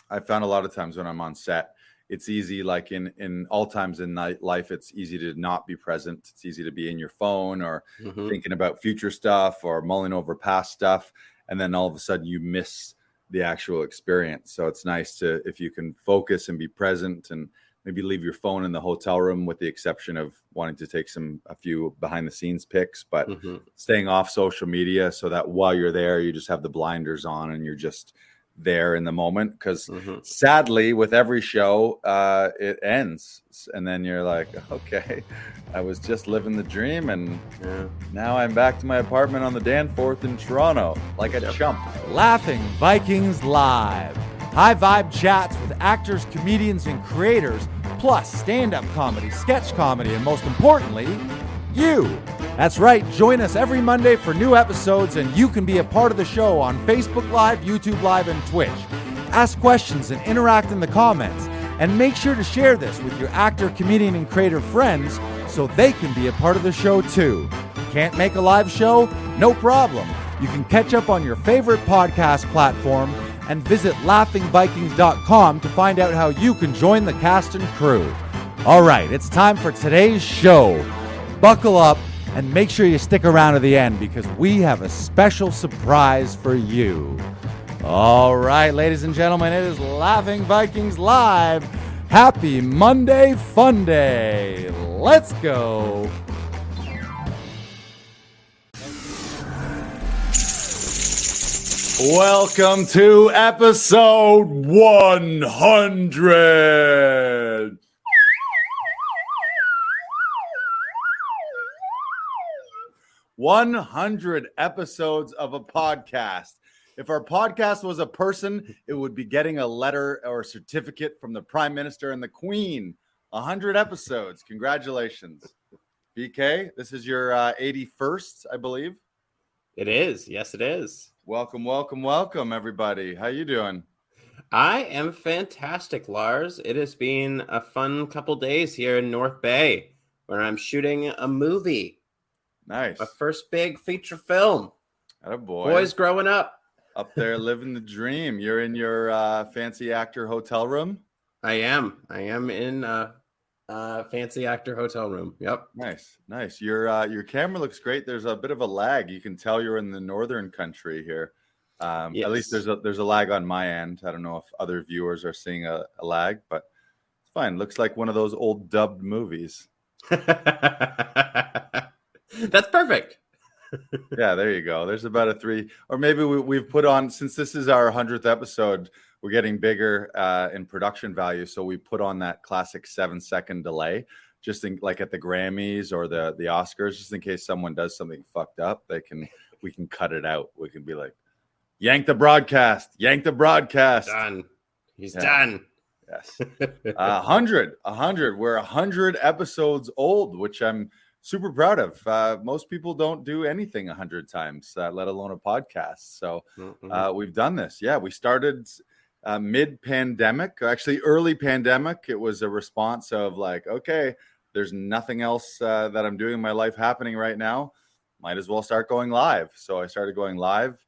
I found a lot of times when I'm on set, it's easy, like in all times in life, it's easy to not be present. It's easy to be in your phone or Mm-hmm. thinking about future stuff or mulling over past stuff. And then all of a sudden you miss the actual experience. So it's nice to, if you can focus and be present and maybe leave your phone in the hotel room with the exception of wanting to take a few behind the scenes pics, but Mm-hmm. staying off social media so that while you're there, you just have the blinders on and you're just there in the moment. Because Mm-hmm. sadly, with every show, it ends. And then you're like, okay, I was just living the dream. And Yeah. now I'm back to my apartment on the Danforth in Toronto, like a Yep. chump. Laughing Vikings Live. High vibe chats with actors, comedians, and creators, plus stand up comedy, sketch comedy, and most importantly, you. That's right, join us every Monday for new episodes, and you can be a part of the show on Facebook Live, YouTube Live, and Twitch. Ask questions and interact in the comments. And make sure to share this with your actor, comedian, and creator friends so they can be a part of the show too. Can't make a live show? No problem. You can catch up on your favorite podcast platform and visit laughingvikings.com to find out how you can join the cast and crew. All right, it's time for today's show. Buckle up and make sure you stick around to the end because we have a special surprise for you. All right, ladies and gentlemen, it is Laughing Vikings Live. Happy Monday Fun Day. Let's go. Welcome to episode 100. "100 episodes of a podcast. If our podcast was a person, it would be getting a letter or a certificate from the Prime Minister and the Queen. 100 episodes. Congratulations. BK, this is your 81st, I believe. It is. Yes, it is. Welcome, welcome, welcome, everybody. How you doing? I am fantastic, Lars. It has been a fun couple days here in North Bay where I'm shooting a movie. Nice. My first big feature film. Attaboy. Boys growing up. Up there living the dream. You're in your fancy actor hotel room? I am in fancy actor hotel room. Yep. Nice. Your camera looks great. There's a bit of a lag. You can tell you're in the northern country here. Yes. At least there's a lag on my end. I don't know if other viewers are seeing a lag, but it's fine. Looks like one of those old dubbed movies. That's perfect. Yeah, there you go. There's about a 3, or maybe we've put on, since this is our 100th episode, we're getting bigger in production value. So we put on that classic 7-second delay, just like at the Grammys or the Oscars, just in case someone does something fucked up, we can cut it out. We can be like, yank the broadcast. Done. He's done. Yes. 100. We're 100 episodes old, which I'm super proud of. Most people don't do anything 100 times, let alone a podcast. So we've done this. Yeah, we started mid-pandemic, actually early pandemic. It was a response of like, okay, there's nothing else that I'm doing in my life happening right now. Might as well start going live. So I started going live.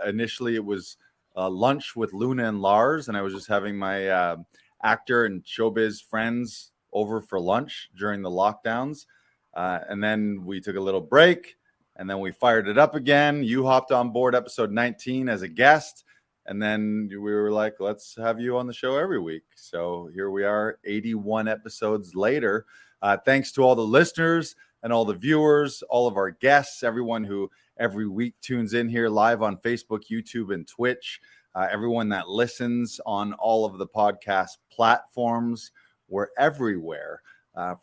Initially, it was lunch with Luna and Lars, and I was just having my actor and showbiz friends over for lunch during the lockdowns. And then we took a little break, and then we fired it up again. You hopped on board episode 19 as a guest, and then we were like, let's have you on the show every week. So here we are, 81 episodes later. Thanks to all the listeners and all the viewers, all of our guests, everyone who every week tunes in here live on Facebook, YouTube, and Twitch, everyone that listens on all of the podcast platforms. We're everywhere.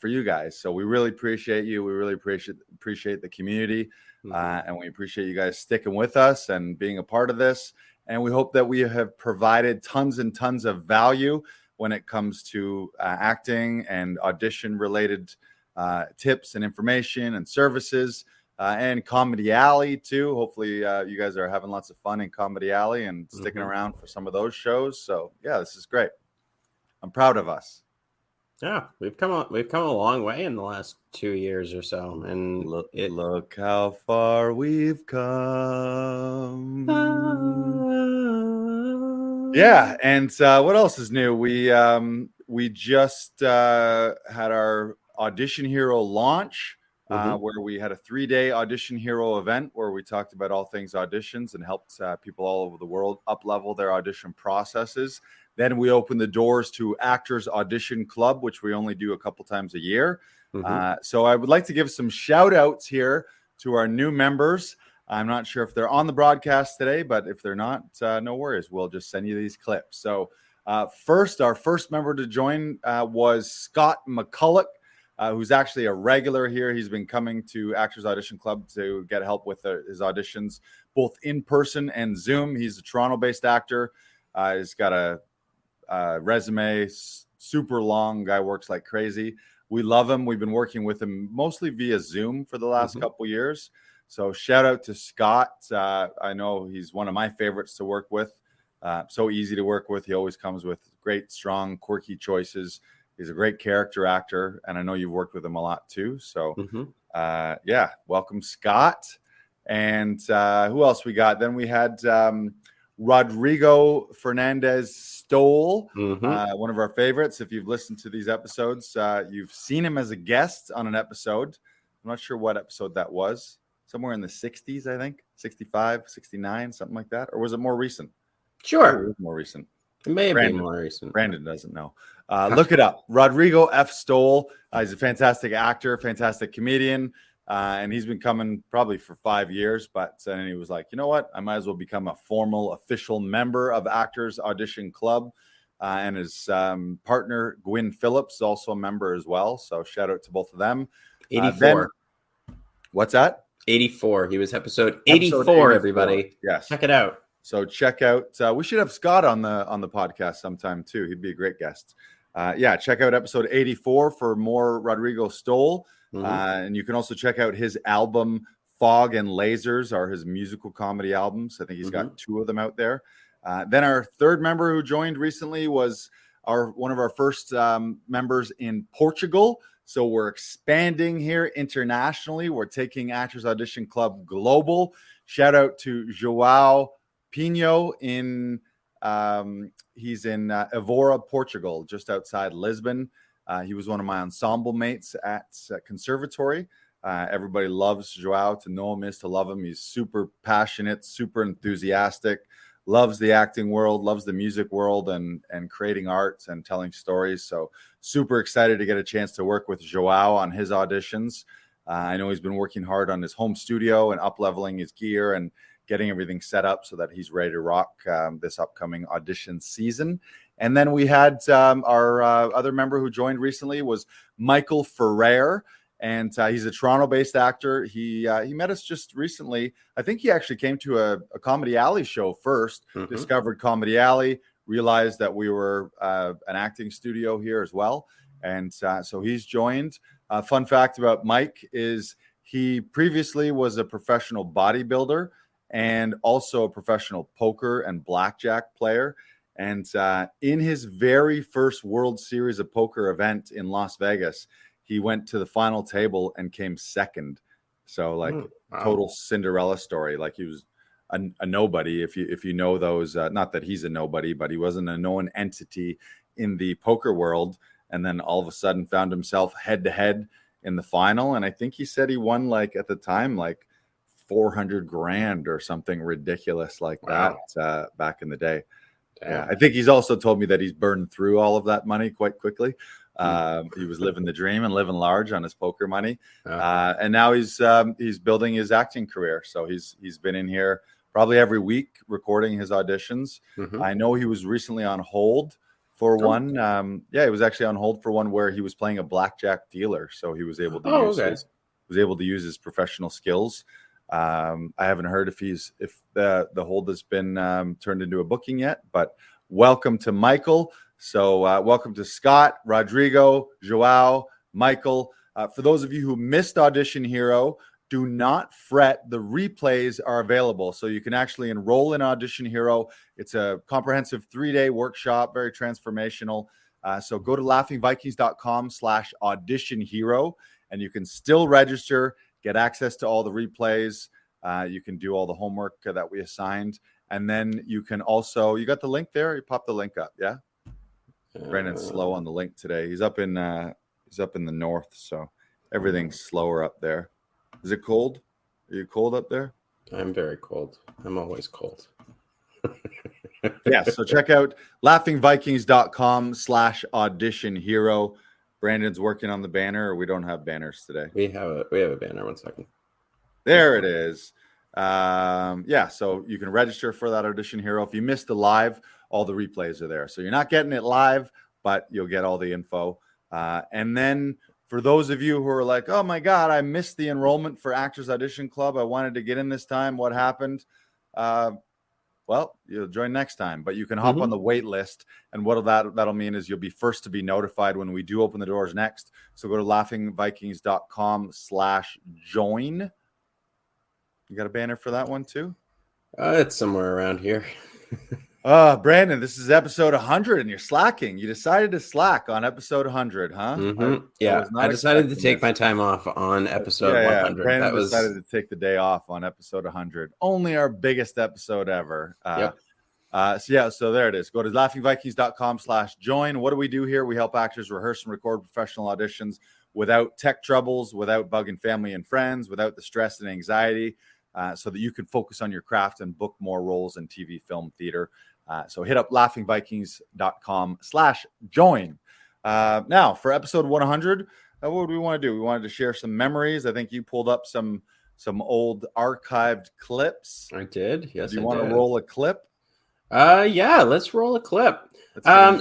For you guys. So we really appreciate you. We really appreciate the community. And we appreciate you guys sticking with us and being a part of this. And we hope that we have provided tons and tons of value when it comes to acting and audition related tips and information and services and Comedy Alley too. Hopefully you guys are having lots of fun in Comedy Alley and sticking around for some of those shows. So yeah, this is great. I'm proud of us. Yeah, we've come a long way in the last 2 years or so, and look how far we've come. Yeah, and what else is new? We just had our Audition Hero launch, where we had a 3-day Audition Hero event where we talked about all things auditions and helped people all over the world up-level their audition processes. Then we opened the doors to Actors Audition Club, which we only do a couple times a year. So I would like to give some shout outs here to our new members. I'm not sure if they're on the broadcast today, but if they're not, no worries. We'll just send you these clips. So our first member to join was Scott McCulloch, who's actually a regular here. He's been coming to Actors Audition Club to get help with his auditions, both in person and Zoom. He's a Toronto-based actor. He's got a resume, super long. Guy works like crazy. We love him. We've been working with him mostly via Zoom for the last couple years. So shout out to Scott. I know he's one of my favorites to work with. So easy to work with. He always comes with great, strong, quirky choices. He's a great character actor, and I know you've worked with him a lot too. So yeah, welcome, Scott. And who else we got? Then we had Rodrigo Fernandez Stoll, one of our favorites. If you've listened to these episodes, you've seen him as a guest on an episode. I'm not sure what episode that was. Somewhere in the 60s, I think, 65, 69, something like that. Or was it more recent? Sure. It was more recent. It may have been more recent. Brandon doesn't know. Look it up. Rodrigo F. Stoll. He's a fantastic actor, fantastic comedian. And he's been coming probably for 5 years. But then he was like, you know what? I might as well become a formal, official member of Actors Audition Club. And his partner, Gwyn Phillips, is also a member as well. So shout out to both of them. 84. What's that? 84. He was episode 84, everybody. Yes. Check it out. So check out. We should have Scott on the podcast sometime too. He'd be a great guest. Yeah, check out episode 84 for more Rodrigo Stoll. And you can also check out his album Fog and Lasers, are his musical comedy albums. I think he's got 2 of them out there. Then our third member who joined recently was one of our first members in Portugal. So we're expanding here internationally. We're taking Actors Audition Club global. Shout out to João Pinho he's in Evora, Portugal, just outside Lisbon. He was one of my ensemble mates at Conservatory. Everybody loves João. To know him is to love him. He's super passionate, super enthusiastic, loves the acting world, loves the music world, and creating arts and telling stories. So super excited to get a chance to work with João on his auditions. I know he's been working hard on his home studio and up-leveling his gear and getting everything set up so that he's ready to rock this upcoming audition season. And then we had our other member who joined recently was Michael Ferrer. And he's a Toronto-based actor. He met us just recently. I think he actually came to a Comedy Alley show first, discovered Comedy Alley, realized that we were an acting studio here as well. And so he's joined. Fun fact about Mike is he previously was a professional bodybuilder and also a professional poker and blackjack player. And in his very first World Series of Poker event in Las Vegas, he went to the final table and came second. So total Cinderella story. Like he was a nobody. If you know those, not that he's a nobody, but he wasn't a known entity in the poker world. And then all of a sudden found himself head to head in the final. And I think he said he won at the time, $400,000 or something ridiculous like that back in the day. Damn. Yeah, I think he's also told me that he's burned through all of that money quite quickly. He was living the dream and living large on his poker money. And now he's building his acting career. So he's been in here probably every week recording his auditions. I know he was recently on hold for one. He was actually on hold for one where he was playing a blackjack dealer. So he was able to use his professional skills. I haven't heard if the hold has been turned into a booking yet, but welcome to Michael. So welcome to Scott, Rodrigo, João, Michael. For those of you who missed Audition Hero, do not fret. The replays are available. So you can actually enroll in Audition Hero. It's a comprehensive 3-day workshop, very transformational. So go to laughingvikings.com/audition hero, and you can still register, get access to all the replays. You can do all the homework that we assigned. And then you can also, you got the link there? You pop the link up, yeah? Brandon's slow on the link today. He's up in the north, so everything's slower up there. Is it cold? Are you cold up there? I'm very cold. I'm always cold. Yeah, so check out laughingvikings.com/audition hero. Brandon's working on the banner, or we don't have banners today. We have a banner. 1 second. There it is. Yeah, so you can register for that Audition Hero. If you missed the live, all the replays are there. So you're not getting it live, but you'll get all the info. And then for those of you who are like, oh my God, I missed the enrollment for Actors Audition Club. I wanted to get in this time. What happened? Well, you'll join next time, but you can hop on the wait list. And what that'll mean is you'll be first to be notified when we do open the doors next. So go to laughingvikings.com/join. You got a banner for that one too? It's somewhere around here. Brandon, this is episode 100 and you're slacking. You decided to slack on episode 100, huh? I decided to take my time off on episode 100. Brandon decided to take the day off on episode 100. Only our biggest episode ever. So there it is. Go to laughingvikings.com/join. What do we do here? We help actors rehearse and record professional auditions without tech troubles, without bugging family and friends, without the stress and anxiety, so that you can focus on your craft and book more roles in TV, film, theater. So hit up laughingvikings.com/join. Now for episode 100, what would we want to do? We wanted to share some memories. I think you pulled up some old archived clips. I did. Yes. Do you want to roll a clip? Yeah, let's roll a clip.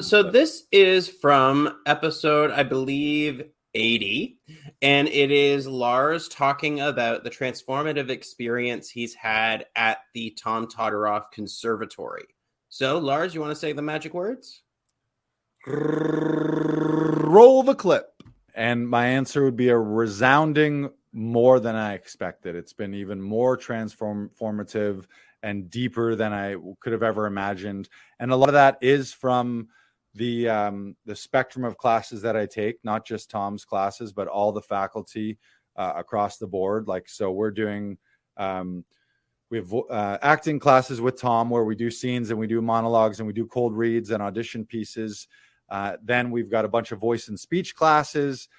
So this is from episode, I believe, 80, and it is Lars talking about the transformative experience he's had at the Tom Todoroff Conservatory. So, Lars, you want to say the magic words? Roll the clip. And my answer would be a resounding more than I expected. It's been even more transformative and deeper than I could have ever imagined. And a lot of that is from the spectrum of classes that I take, not just Tom's classes, but all the faculty across the board. Like, so we're doing, we have acting classes with Tom where we do scenes and we do monologues and we do cold reads and audition pieces. Then we've got a bunch of voice and speech classes.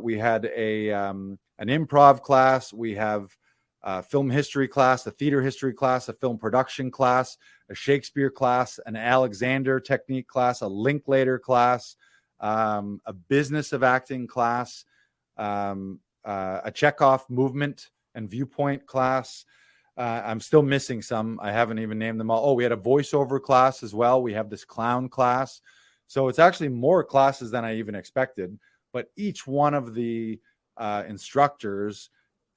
We had an improv class. We have a film history class, a theater history class, a film production class, a Shakespeare class, an Alexander technique class, a Linklater class, a business of acting class, a Chekhov movement and viewpoint class. I'm still missing some. I haven't even named them all. Oh, we had a voiceover class as well. We have this clown class. So it's actually more classes than I even expected. But each one of the instructors,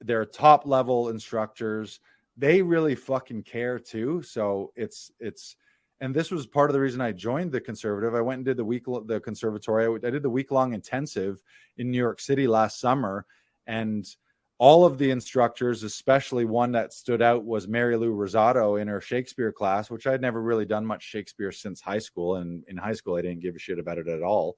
they're top level instructors. They really fucking care too. So it's, and this was part of the reason I joined the Conservative. I went and did the conservatory. I did the week-long intensive in New York City last summer. And all of the instructors, especially one that stood out, was Mary Lou Rosado in her Shakespeare class, which I'd never really done much Shakespeare since high school. And in high school, I didn't give a shit about it at all.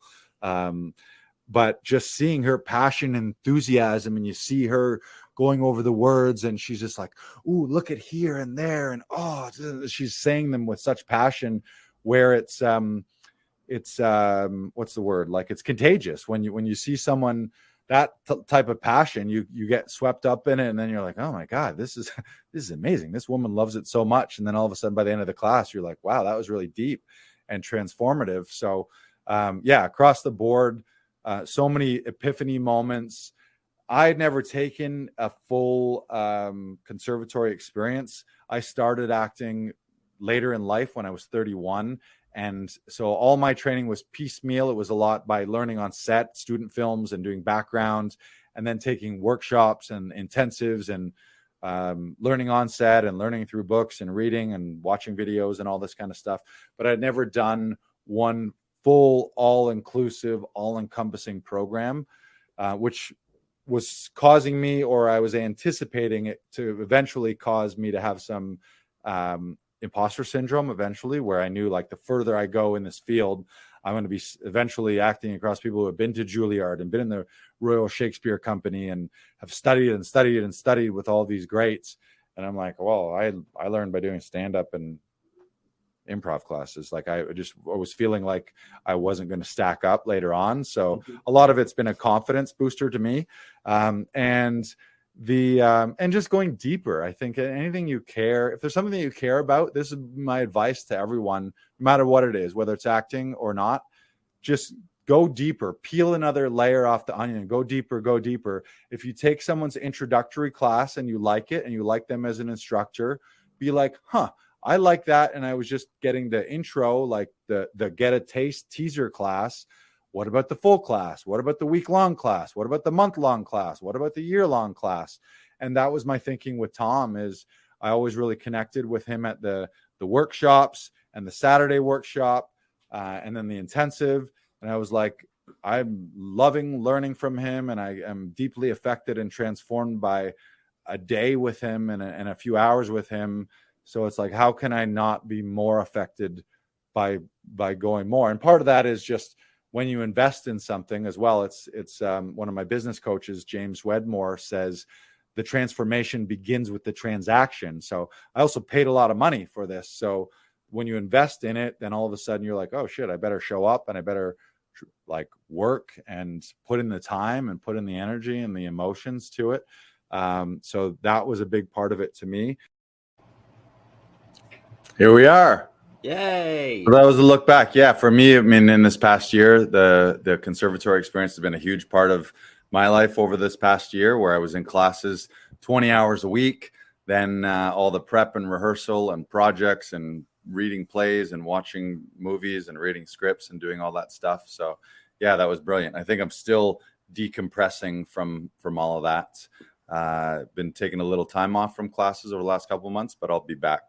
But just seeing her passion and enthusiasm, and you see her going over the words, and she's just like, ooh, look at here and there. And oh, she's saying them with such passion where it's what's the word? Like, it's contagious. When you see someone that type of passion, you get swept up in it, and then you're like, oh my God, this is amazing. This woman loves it so much. And then all of a sudden by the end of the class, you're like, wow, that was really deep and transformative. So across the board, so many epiphany moments. I had never taken a full conservatory experience. I started acting later in life when I was 31. And so all my training was piecemeal. It was a lot by learning on set, student films, and doing background, and then taking workshops and intensives and learning on set and learning through books and reading and watching videos and all this kind of stuff. But I'd never done one full, all-inclusive, all-encompassing program, which was causing me, or I was anticipating it to eventually cause me to have some imposter syndrome eventually, where I knew, like, the further I go in this field, I'm going to be eventually acting across people who have been to Juilliard and been in the Royal Shakespeare Company and have studied and studied and studied with all these greats. And I'm like, well, I learned by doing stand-up and improv classes. Like I was feeling like I wasn't going to stack up later on. So a lot of it's been a confidence booster to me. And just going deeper. I think anything you care, if there's something that you care about, this is my advice to everyone, no matter what it is, whether it's acting or not, just go deeper, peel another layer off the onion, go deeper, go deeper. If you take someone's introductory class and you like it and you like them as an instructor, be like, I like that. And I was just getting the intro, like the get a taste teaser class. What about the full class? What about the week-long class? What about the month-long class? What about the year-long class? And that was my thinking with Tom, is I always really connected with him at the workshops and the Saturday workshop and then the intensive. And I was like, I'm loving learning from him, and I am deeply affected and transformed by a day with him and a few hours with him. So it's like, how can I not be more affected by going more? And part of that is just when you invest in something as well. It's one of my business coaches, James Wedmore, says the transformation begins with the transaction. So I also paid a lot of money for this. So when you invest in it, then all of a sudden you're like, oh shit, I better show up and I better like work and put in the time and put in the energy and the emotions to it. So that was a big part of it to me. Here we are. Yay. So that was a look back. Yeah, for me, I mean, in this past year, the conservatory experience has been a huge part of my life over this past year, where I was in classes 20 hours a week, then all the prep and rehearsal and projects and reading plays and watching movies and reading scripts and doing all that stuff. So yeah, that was brilliant. I think I'm still decompressing from all of that. Been taking a little time off from classes over the last couple of months, but I'll be back.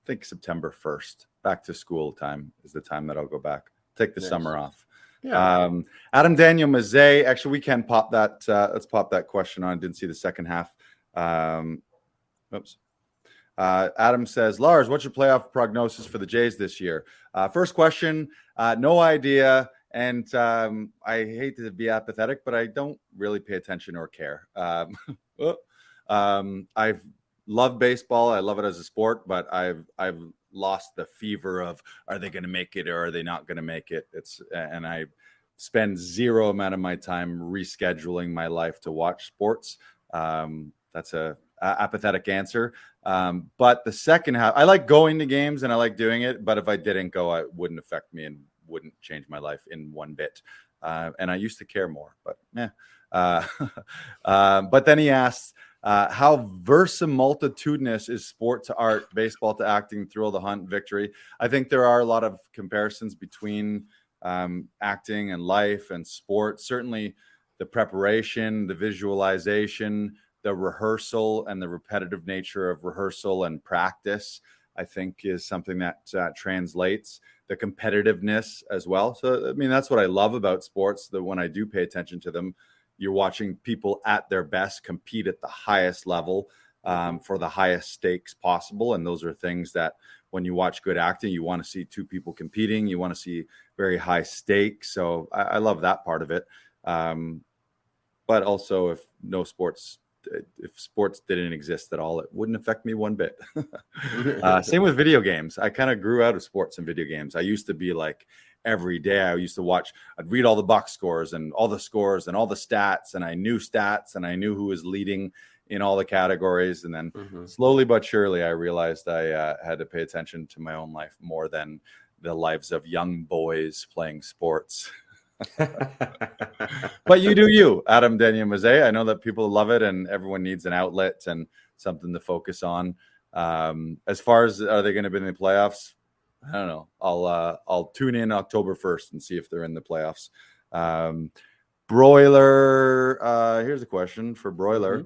I think September 1st, back to school time is the time that I'll go back. Take the summer off. Yeah. Adam Daniel Mazet, actually, we can pop that. Let's pop that question on. Didn't see the second half. Oops. Adam says, Lars, what's your playoff prognosis for the Jays this year? First question, no idea. And I hate to be apathetic, but I don't really pay attention or care. I've loved baseball. I love it as a sport, but I've lost the fever of, are they going to make it or are they not going to make it? And I spend zero amount of my time rescheduling my life to watch sports. That's a apathetic answer. But the second half, I like going to games and I like doing it, but if I didn't go, it wouldn't affect me and wouldn't change my life in one bit. And I used to care more, but but then he asks, how versimultitudinous is sport to art, baseball to acting, thrill to hunt, victory? I think there are a lot of comparisons between acting and life and sport. Certainly the preparation, the visualization, the rehearsal, and the repetitive nature of rehearsal and practice, I think, is something that translates. The competitiveness as well. So, I mean, that's what I love about sports, that when I do pay attention to them, you're watching people at their best compete at the highest level for the highest stakes possible. And those are things that when you watch good acting, you want to see two people competing. You want to see very high stakes. So I love that part of it. But also, if sports didn't exist at all, it wouldn't affect me one bit. Same with video games. I kind of grew out of sports and video games. I used to be like, every day I used to watch, I'd read all the box scores and all the scores and all the stats, and I knew stats and I knew who was leading in all the categories. And then slowly but surely I realized I had to pay attention to my own life more than the lives of young boys playing sports. But you do you, Adam Daniel Mazet. I know that people love it and everyone needs an outlet and something to focus on. As far as, are they going to be in the playoffs? I don't know. I'll tune in October 1st and see if they're in the playoffs. Broiler, here's a question for Broiler.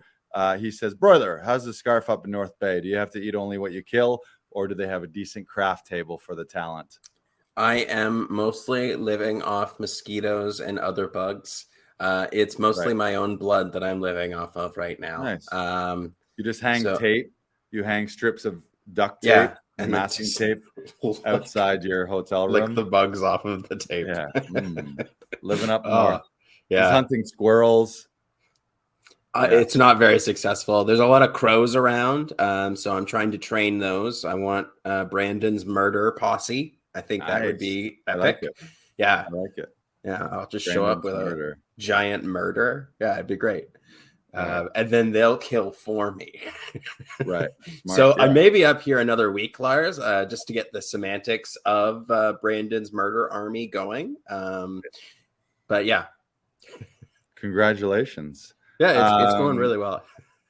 He says, Broiler, how's the scarf up in North Bay? Do you have to eat only what you kill, or do they have a decent craft table for the talent? I am mostly living off mosquitoes and other bugs. It's mostly my own blood that I'm living off of right now. Nice. You just hang tape. You hang strips of duct tape and masking tape outside your hotel room. Lick the bugs off of the tape. Yeah. Living up north. Yeah. He's hunting squirrels. It's not very successful. There's a lot of crows around, so I'm trying to train those. I want Brandon's murder posse. I think that would be epic. I like it. Yeah, I like it. Yeah, I'll just show up with murder. a giant murder. Yeah, it'd be great. And then they'll kill for me. Right. Smart, so I may be up here another week, Lars, just to get the semantics of Brandon's murder army going. But yeah. Congratulations. Yeah, it's going really well.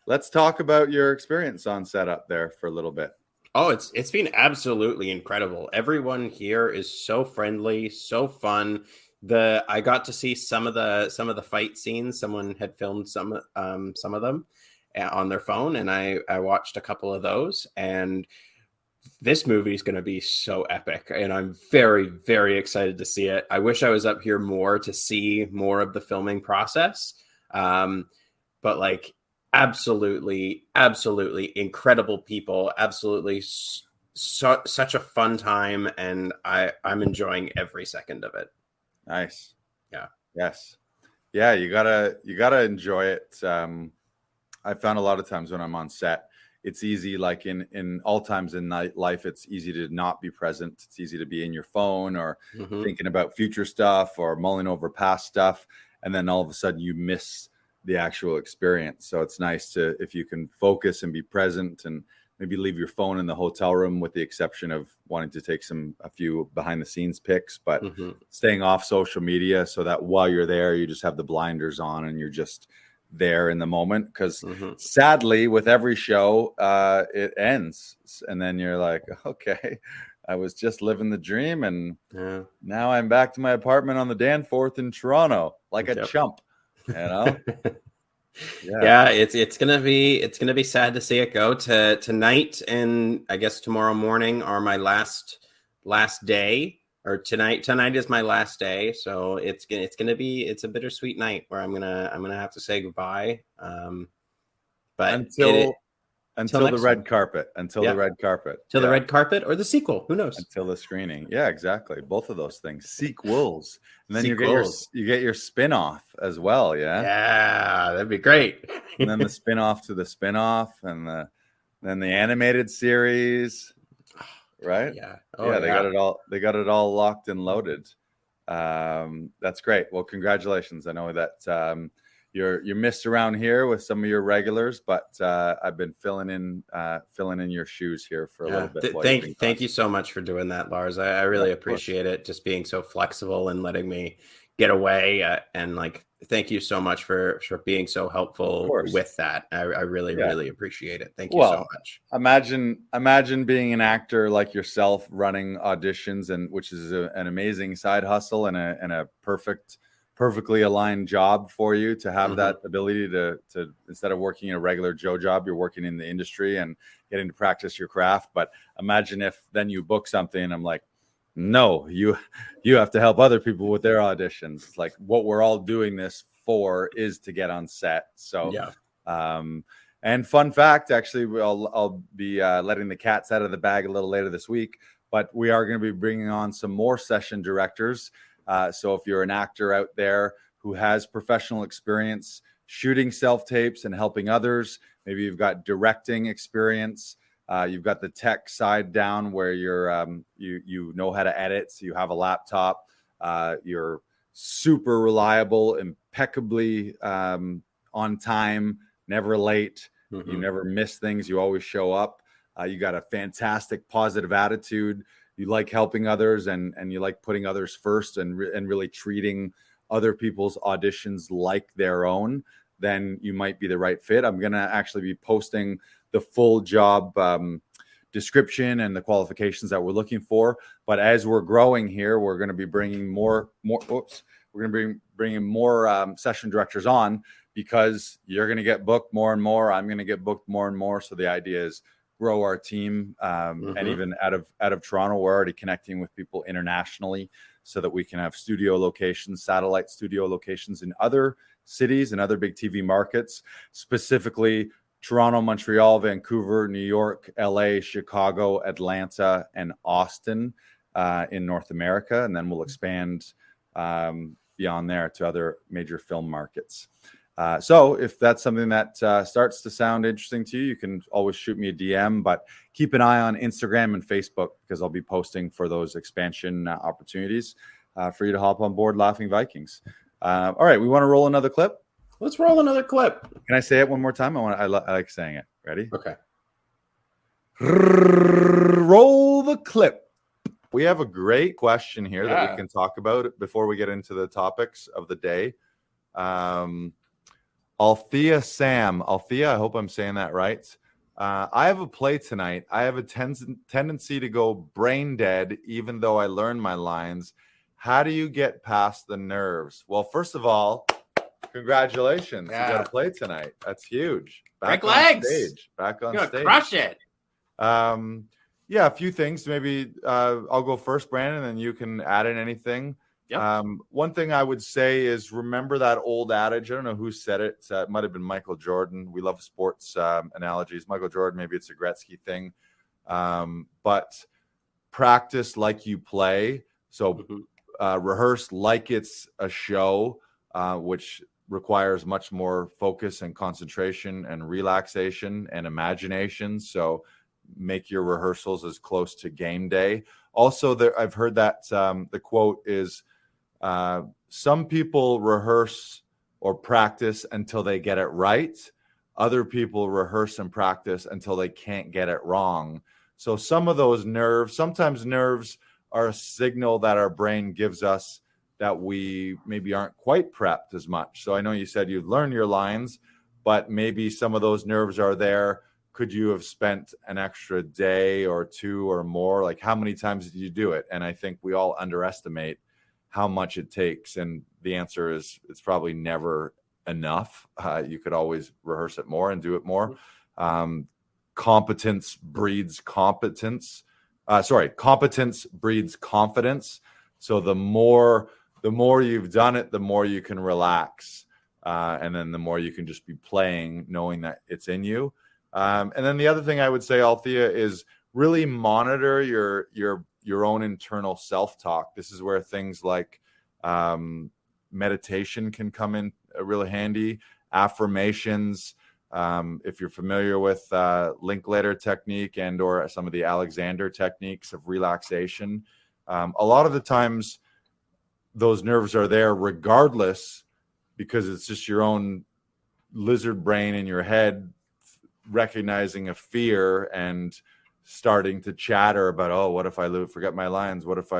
Let's talk about your experience on set up there for a little bit. Oh, it's been absolutely incredible. Everyone here is so friendly, so fun. I got to see some of the fight scenes. Someone had filmed some of them on their phone, and I watched a couple of those. And this movie is going to be so epic, and I'm very, very excited to see it. I wish I was up here more to see more of the filming process. But like absolutely incredible people, absolutely such a fun time, and I'm enjoying every second of it. Nice. Yeah. Yes. Yeah, you gotta enjoy it. I found a lot of times when I'm on set, it's easy, like in all times in life, it's easy to not be present. It's easy to be in your phone or thinking about future stuff or mulling over past stuff, and then all of a sudden you miss the actual experience. So it's nice to, if you can focus and be present, and maybe leave your phone in the hotel room, with the exception of wanting to take a few behind the scenes pics, but staying off social media so that while you're there, you just have the blinders on and you're just there in the moment. Because sadly, with every show, it ends. And then you're like, okay, I was just living the dream. And now I'm back to my apartment on the Danforth in Toronto, like a chump, you know? Yeah, it's gonna be sad to see it go. Tonight and I guess tomorrow morning are my last day, or tonight is my last day. So it's a bittersweet night where I'm gonna have to say goodbye. But until the red carpet, the red carpet or the sequel, who knows? Until the screening. Yeah, exactly. Both of those things, sequels. And then you get your spin-off as well. Yeah, that'd be great. And then the spin-off to the spin-off, and then the animated series, right? Yeah. They got it all locked and loaded. That's great. Well, congratulations. I know that you're missed around here with some of your regulars, but I've been filling in your shoes here for a little bit. Thank you so much for doing that, Lars. I really appreciate it. Just being so flexible and letting me get away. And like, thank you so much for being so helpful with that. I really appreciate it. Thank you so much. Imagine being an actor like yourself running auditions, and which is an amazing side hustle and a perfectly aligned job for you to have that ability to instead of working in a regular Joe job, you're working in the industry and getting to practice your craft. But imagine if then you book something and I'm like, no, you have to help other people with their auditions. It's like, what we're all doing this for is to get on set. So and fun fact, actually, I'll be letting the cats out of the bag a little later this week, but we are going to be bringing on some more session directors. So if you're an actor out there who has professional experience shooting self-tapes and helping others, maybe you've got directing experience, you've got the tech side down where you're you know how to edit, so you have a laptop, you're super reliable, impeccably on time, never late, you never miss things, you always show up, you got a fantastic positive attitude, you like helping others and you like putting others first and really treating other people's auditions like their own, then you might be the right fit. I'm going to actually be posting the full job description and the qualifications that we're looking for. But as we're growing here, we're going to be bringing more session directors on, because you're going to get booked more and more. I'm going to get booked more and more. So the idea is grow our team, and even out of Toronto, we're already connecting with people internationally so that we can have studio locations, satellite studio locations in other cities and other big TV markets, specifically Toronto, Montreal, Vancouver, New York, LA, Chicago, Atlanta, and Austin in North America. And then we'll expand beyond there to other major film markets. So if that's something that starts to sound interesting to you, you can always shoot me a DM, but keep an eye on Instagram and Facebook because I'll be posting for those expansion opportunities for you to hop on board Laughing Vikings. All right, we want to roll another clip. Let's roll another clip. Can I say it one more time? I like saying it. Ready? Okay. Roll the clip. We have a great question here that we can talk about before we get into the topics of the day. Althea Sam. Althea, I hope I'm saying that right. I have a play tonight. I have a tendency to go brain dead even though I learn my lines. How do you get past the nerves? Well, first of all, congratulations. You got to play tonight. That's huge. Back on stage. Back on stage. Crush it. Yeah, a few things. Maybe I'll go first, Brandon, and then you can add in anything. Yep. One thing I would say is remember that old adage. I don't know who said it. It might have been Michael Jordan. We love sports analogies. Michael Jordan, maybe it's a Gretzky thing. But practice like you play. So rehearse like it's a show, which requires much more focus and concentration and relaxation and imagination. So make your rehearsals as close to game day. Also, I've heard that the quote is, some people rehearse or practice until they get it right. Other people rehearse and practice until they can't get it wrong. So some of those sometimes nerves are a signal that our brain gives us that we maybe aren't quite prepped as much. So I know you said you've learned your lines, but maybe some of those nerves are there. Could you have spent an extra day or two or more? Like how many times did you do it? And I think we all underestimate how much it takes. And the answer is it's probably never enough. You could always rehearse it more and do it more. Competence breeds competence. Competence breeds confidence. So the more you've done it, the more you can relax. And then the more you can just be playing, knowing that it's in you. And then the other thing I would say, Althea, is really monitor your own internal self-talk. This is where things like meditation can come in really handy. Affirmations. If you're familiar with Linklater technique and or some of the Alexander techniques of relaxation, a lot of the times those nerves are there regardless because it's just your own lizard brain in your head recognizing a fear and starting to chatter about, oh, what if I forget my lines? What if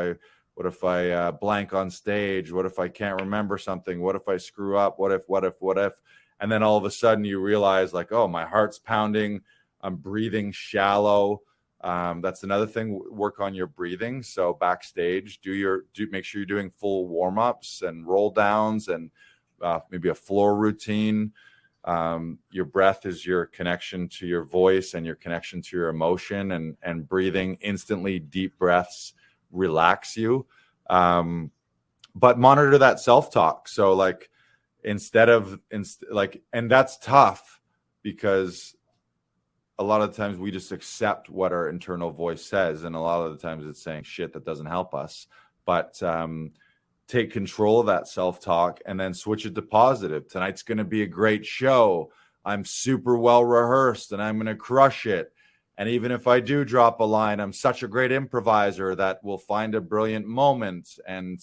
I blank on stage? What if I can't remember something? What if I screw up? What if? And then all of a sudden you realize like, oh, my heart's pounding. I'm breathing shallow. That's another thing. Work on your breathing. So backstage, make sure you're doing full warm-ups and roll downs and maybe a floor routine. Your breath is your connection to your voice and your connection to your emotion, and breathing instantly deep breaths relax you. But monitor that self-talk. So like and that's tough because a lot of the times we just accept what our internal voice says. And a lot of the times it's saying shit that doesn't help us, but, take control of that self-talk and then switch it to positive. Tonight's going to be a great show. I'm super well rehearsed and I'm going to crush it. And even if I do drop a line, I'm such a great improviser that will find a brilliant moment. And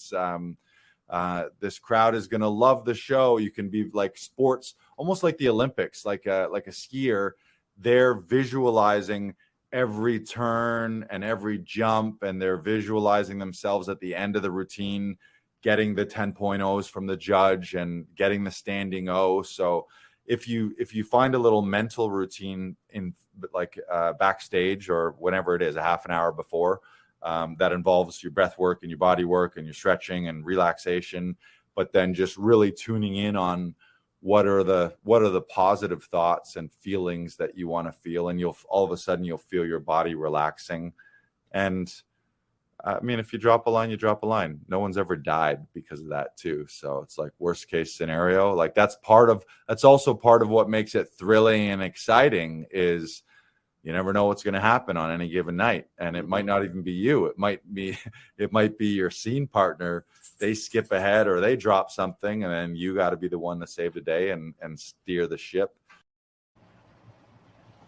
this crowd is going to love the show. You can be like sports, almost like the Olympics, like a skier. They're visualizing every turn and every jump, and they're visualizing themselves at the end of the routine getting the 10.0s from the judge and getting the standing O. So if you find a little mental routine in like backstage or whenever it is, a half an hour before, that involves your breath work and your body work and your stretching and relaxation, but then just really tuning in on what are the positive thoughts and feelings that you want to feel, and all of a sudden you'll feel your body relaxing. And I mean, if you drop a line, you drop a line. No one's ever died because of that too. So it's like worst case scenario. Like that's also part of what makes it thrilling and exciting is you never know what's going to happen on any given night. And it might not even be you. It might be your scene partner they skip ahead or they drop something, and then you got to be the one to save the day and steer the ship.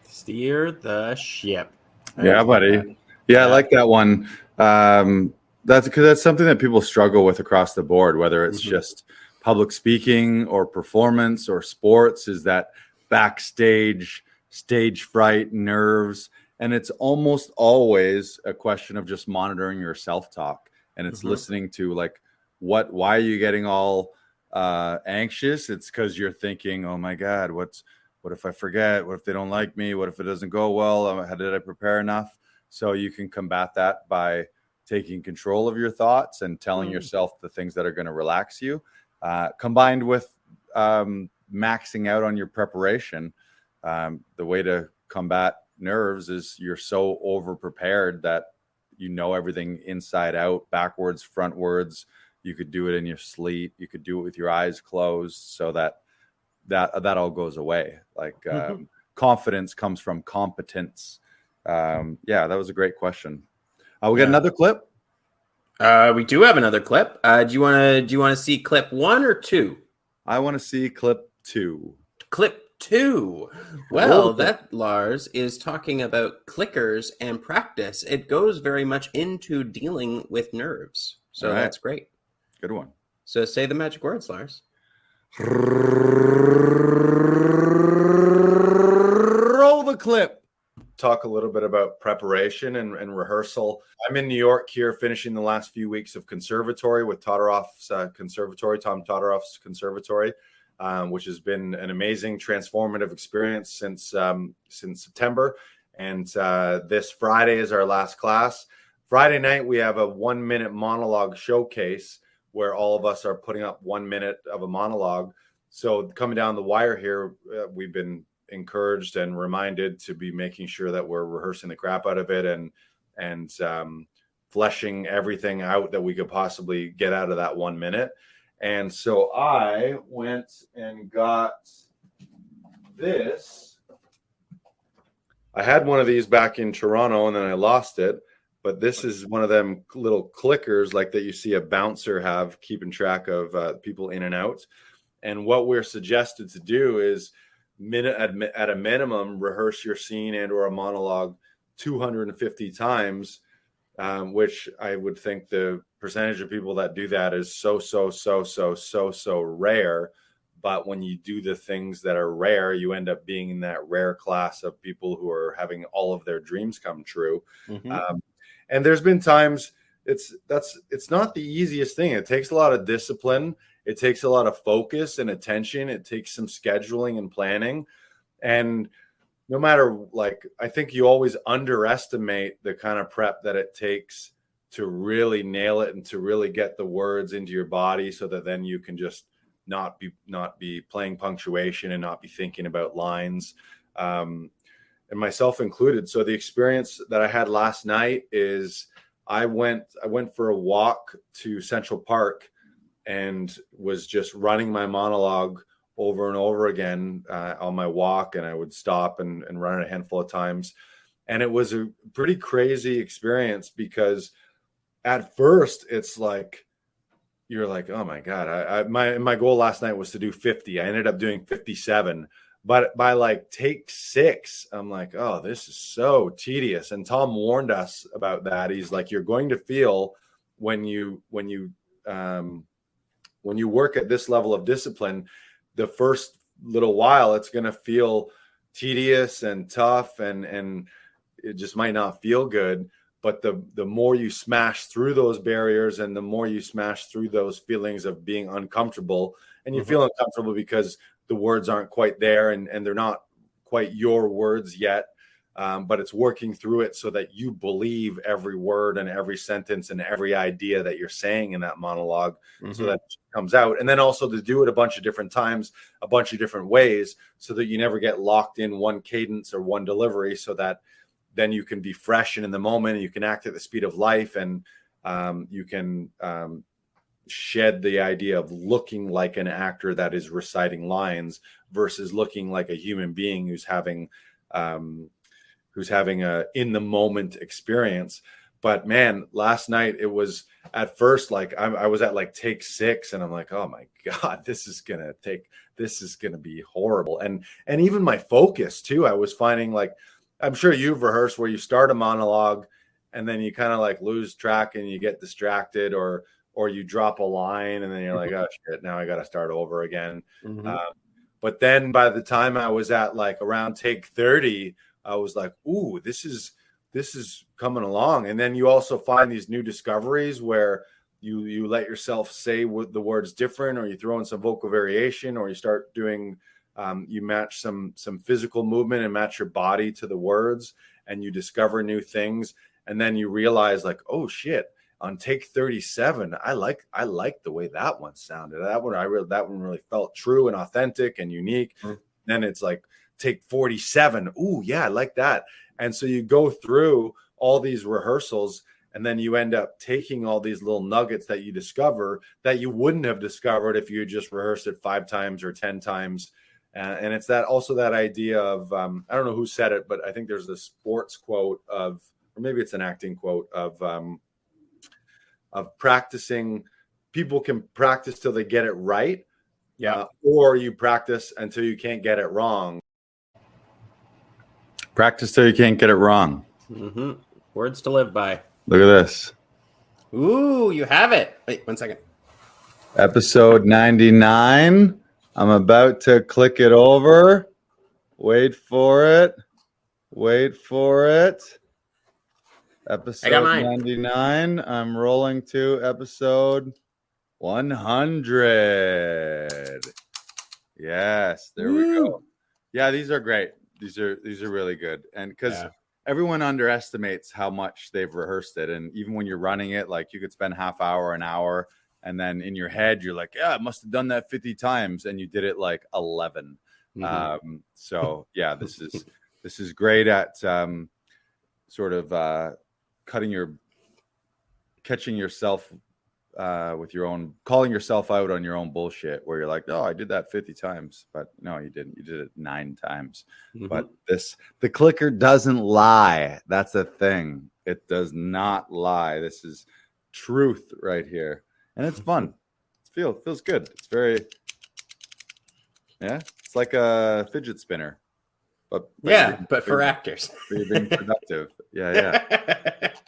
Steer the ship. Yeah, buddy. Yeah, I like that one. That's because that's something that people struggle with across the board, whether it's just public speaking or performance or sports, is that backstage stage fright, nerves. And it's almost always a question of just monitoring your self-talk. And it's listening to like, why are you getting all anxious? It's because you're thinking, oh my God, what if I forget? What if they don't like me? What if it doesn't go well? How did I prepare enough? So you can combat that by taking control of your thoughts and telling yourself the things that are going to relax you, combined with maxing out on your preparation. The way to combat nerves is you're so over prepared that you know everything inside out, backwards, frontwards. You could do it in your sleep. You could do it with your eyes closed, so that all goes away. Like confidence comes from competence. Yeah, that was a great question. We got another clip. We do have another clip. Do you want to see clip 1 or 2? I want to see clip 2. Clip 2. Well, that, Lars, is talking about clickers and practice. It goes very much into dealing with nerves. So that's great. Good one. So say the magic words, Lars. Roll the clip. Talk a little bit about preparation and rehearsal. I'm in New York here, finishing the last few weeks of conservatory with Todorow's conservatory, Tom Todorow's conservatory, which has been an amazing, transformative experience since September. And this Friday is our last class. Friday night, we have a 1-minute monologue showcase where all of us are putting up 1 minute of a monologue. So coming down the wire here, we've been encouraged and reminded to be making sure that we're rehearsing the crap out of it and fleshing everything out that we could possibly get out of that 1 minute. And so I went and got this. I had one of these back in Toronto and then I lost it, but this is one of them little clickers like that you see a bouncer have, keeping track of people in and out. And what we're suggested to do is at a minimum, rehearse your scene and or a monologue 250 times, which I would think the percentage of people that do that is so rare. But when you do the things that are rare, you end up being in that rare class of people who are having all of their dreams come true. And there's been times it's not the easiest thing. It takes a lot of discipline. It takes a lot of focus and attention. It takes some scheduling and planning. And no matter, like, I think you always underestimate the kind of prep that it takes to really nail it and to really get the words into your body so that then you can just not be playing punctuation and not be thinking about lines, and myself included. So the experience that I had last night is I went for a walk to Central Park and was just running my monologue over and over again on my walk. And I would stop and run it a handful of times. And it was a pretty crazy experience because at first it's like, you're like, oh my God, my goal last night was to do 50. I ended up doing 57. But by like take 6, I'm like, oh, this is so tedious. And Tom warned us about that. He's like, you're going to feel when you work at this level of discipline, the first little while, it's going to feel tedious and tough and it just might not feel good. But the more you smash through those barriers and the more you smash through those feelings of being uncomfortable, and you feel uncomfortable because the words aren't quite there and they're not quite your words yet, but it's working through it so that you believe every word and every sentence and every idea that you're saying in that monologue, so that it comes out. And then also to do it a bunch of different times, a bunch of different ways, so that you never get locked in one cadence or one delivery, so that then you can be fresh and in the moment and you can act at the speed of life, and you can shed the idea of looking like an actor that is reciting lines versus looking like a human being who's having a in the moment experience. But man, last night it was at first like I was at like take 6, and I'm like, oh my God, this is gonna be horrible. And even my focus too, I was finding like, I'm sure you've rehearsed where you start a monologue and then you kind of like lose track and you get distracted, or you drop a line and then you're like, oh shit, now I got to start over again. But then by the time I was at like around take 30, I was like, ooh, this is coming along. And then you also find these new discoveries where you let yourself say the words different, or you throw in some vocal variation, or you start doing you match some physical movement and match your body to the words, and you discover new things. And then you realize like, oh shit, on take 37, I like the way that one sounded. That one really felt true and authentic and unique. Then it's like take 47. Ooh, yeah, I like that. And so you go through all these rehearsals, and then you end up taking all these little nuggets that you discover that you wouldn't have discovered if you just rehearsed it 5 times or 10 times. And it's that idea of, I don't know who said it, but I think there's a sports quote of, or maybe it's an acting quote of practicing. People can practice till they get it right. Yeah. Or you practice until you can't get it wrong. Practice till you can't get it wrong. Words to live by. Look at this. Ooh, you have it. Wait, 1 second. Episode 99. I'm about to click it over. Wait for it. Episode 99. I'm rolling to episode 100. Yes, there we go. Yeah, these are great. These are really good. And because everyone underestimates how much they've rehearsed it. And even when you're running it, like you could spend half hour, an hour, and then in your head, you're like, yeah, I must have done that 50 times. And you did it like 11. So yeah, this is great at sort of catching yourself with your own, calling yourself out on your own bullshit, where you're like, oh, I did that 50 times, but no, you didn't. You did it 9 times. But the clicker doesn't lie. That's the thing. It does not lie. This is truth right here. And it's fun. It feels good. It's very, it's like a fidget spinner. But for actors. For you being productive. Yeah.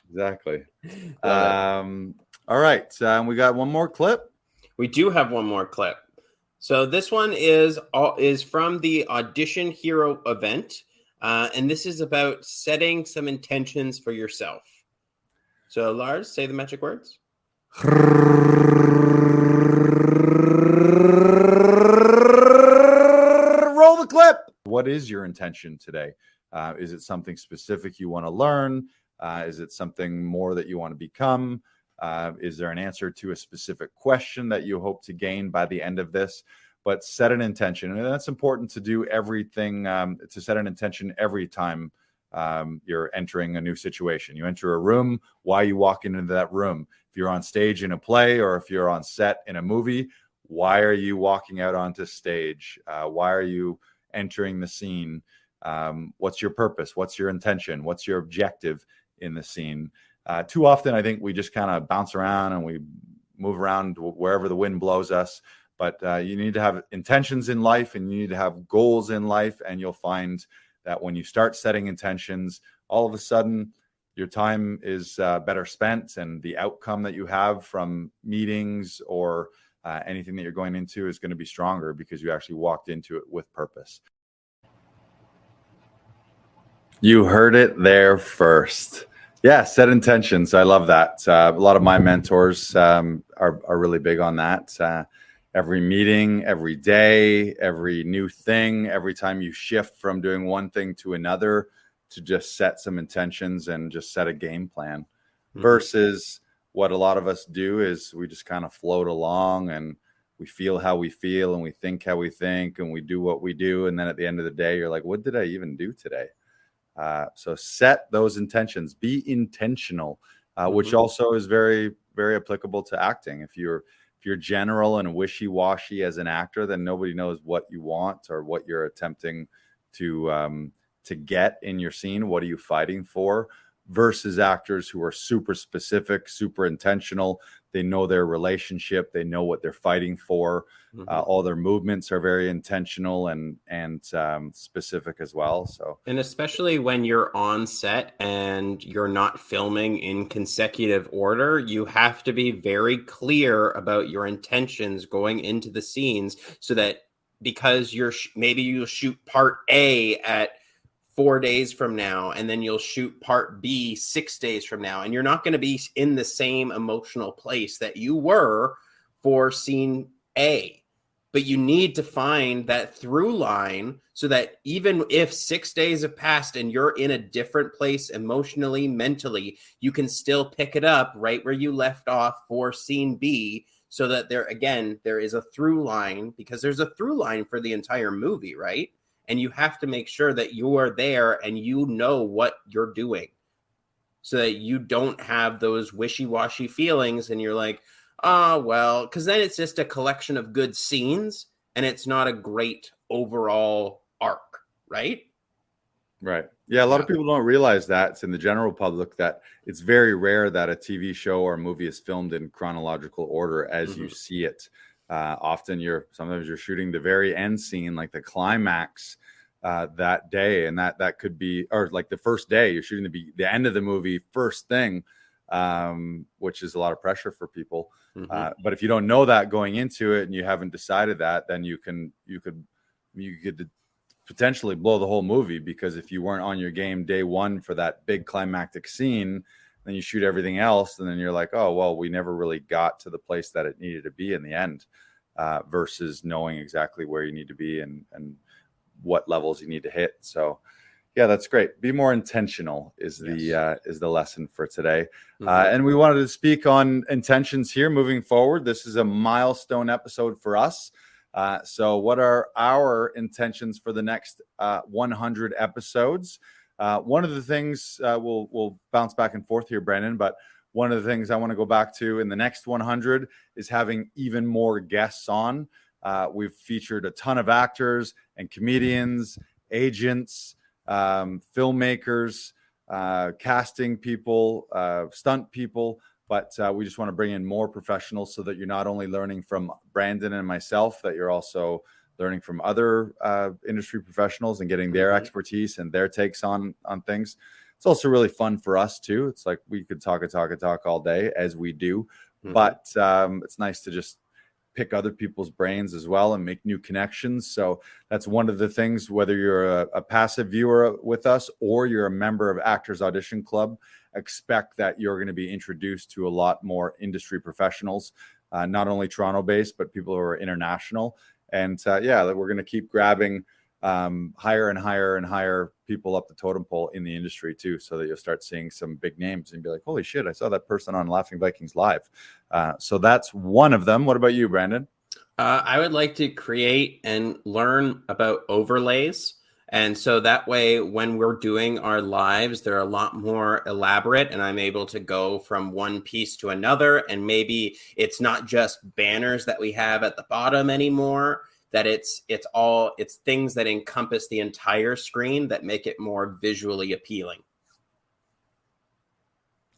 Exactly. All right. We got one more clip. We do have one more clip. So this one is from the Audition Hero event. And this is about setting some intentions for yourself. So Lars, say the magic words. Roll the clip. What is your intention today? Is it something specific you want to learn? Is it something more that you want to become? Is there an answer to a specific question that you hope to gain by the end of this? But set an intention. And that's important to do everything, to set an intention every time you're entering a new situation. You enter a room, why you walk into that room. If you're on stage in a play, or if you're on set in a movie, why are you walking out onto stage? Why are you entering the scene? What's your purpose? What's your intention? What's your objective in the scene? Too often, I think we just kind of bounce around and we move around wherever the wind blows us. But you need to have intentions in life, and you need to have goals in life. And you'll find that when you start setting intentions, all of a sudden your time is better spent, and the outcome that you have from meetings or anything that you're going into is going to be stronger because you actually walked into it with purpose. You heard it there first. Yeah, set intentions. I love that. A lot of my mentors are really big on that. Every meeting, every day, every new thing, every time you shift from doing one thing to another, to just set some intentions and just set a game plan. Versus what a lot of us do is we just kind of float along, and we feel how we feel, and we think how we think, and we do what we do. And then at the end of the day, you're like, what did I even do today? So set those intentions, be intentional, which also is very, very applicable to acting. If you're general and wishy-washy as an actor, then nobody knows what you want or what you're attempting to get in your scene. What are you fighting for? versus actors who are super specific, super intentional. They know their relationship. They know what they're fighting for. All their movements are very intentional and specific as well. So, and especially when you're on set and you're not filming in consecutive order, you have to be very clear about your intentions going into the scenes, so that because maybe you'll shoot part A at 4 days from now, and then you'll shoot part B 6 days from now, and you're not going to be in the same emotional place that you were for scene A. But you need to find that through line, so that even if 6 days have passed and you're in a different place emotionally, mentally, you can still pick it up right where you left off for scene B, so that there is a through line, because there's a through line for the entire movie, right? And you have to make sure that you are there and you know what you're doing, so that you don't have those wishy-washy feelings and you're like, oh, well, because then it's just a collection of good scenes and it's not a great overall arc, right? Right. Yeah, a lot of people don't realize that. It's in the general public that it's very rare that a TV show or movie is filmed in chronological order as you see it. Often sometimes you're shooting the very end scene, like the climax that day, and that could be, or like the first day you're shooting the end of the movie first thing, which is a lot of pressure for people. But if you don't know that going into it and you haven't decided that, then you could potentially blow the whole movie, because if you weren't on your game day one for that big climactic scene, then you shoot everything else, and then you're like, oh, well, we never really got to the place that it needed to be in the end, versus knowing exactly where you need to be and what levels you need to hit. So yeah, that's great. Be more intentional is the lesson for today. And we wanted to speak on intentions here moving forward. This is a milestone episode for us. So what are our intentions for the next 100 episodes? One of the things we'll bounce back and forth here, Brandon, but one of the things I want to go back to in the next 100 is having even more guests on. We've featured a ton of actors and comedians, agents, filmmakers, casting people, stunt people, but we just want to bring in more professionals so that you're not only learning from Brandon and myself, that you're also learning from other industry professionals and getting their expertise and their takes on things. It's also really fun for us too. It's like we could talk all day, as we do, but it's nice to just pick other people's brains as well and make new connections. So that's one of the things, whether you're a passive viewer with us or you're a member of Actors Audition Club, expect that you're going to be introduced to a lot more industry professionals, not only Toronto based, but people who are international. And we're going to keep grabbing higher and higher and higher people up the totem pole in the industry too, so that you'll start seeing some big names and be like, holy shit, I saw that person on Laughing Vikings Live. So that's one of them. What about you, Brandon? I would like to create and learn about overlays. And so that way, when we're doing our lives, they're a lot more elaborate, and I'm able to go from one piece to another. And maybe it's not just banners that we have at the bottom anymore, that it's things that encompass the entire screen that make it more visually appealing.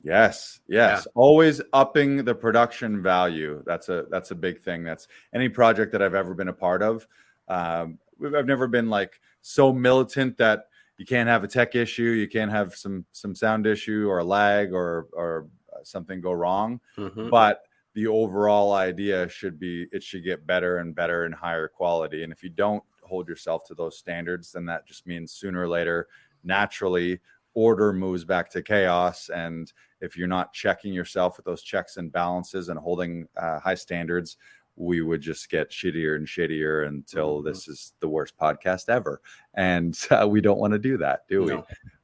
Yes. Yeah. Always upping the production value. That's a big thing. That's any project that I've ever been a part of. I've never been like so militant that you can't have a tech issue, you can't have some sound issue or a lag or something go wrong. But the overall idea should get better and better and higher quality. And if you don't hold yourself to those standards, then that just means sooner or later, naturally, order moves back to chaos. And if you're not checking yourself with those checks and balances and holding high standards, we would just get shittier and shittier until this is the worst podcast ever. And we don't want to do that, do we?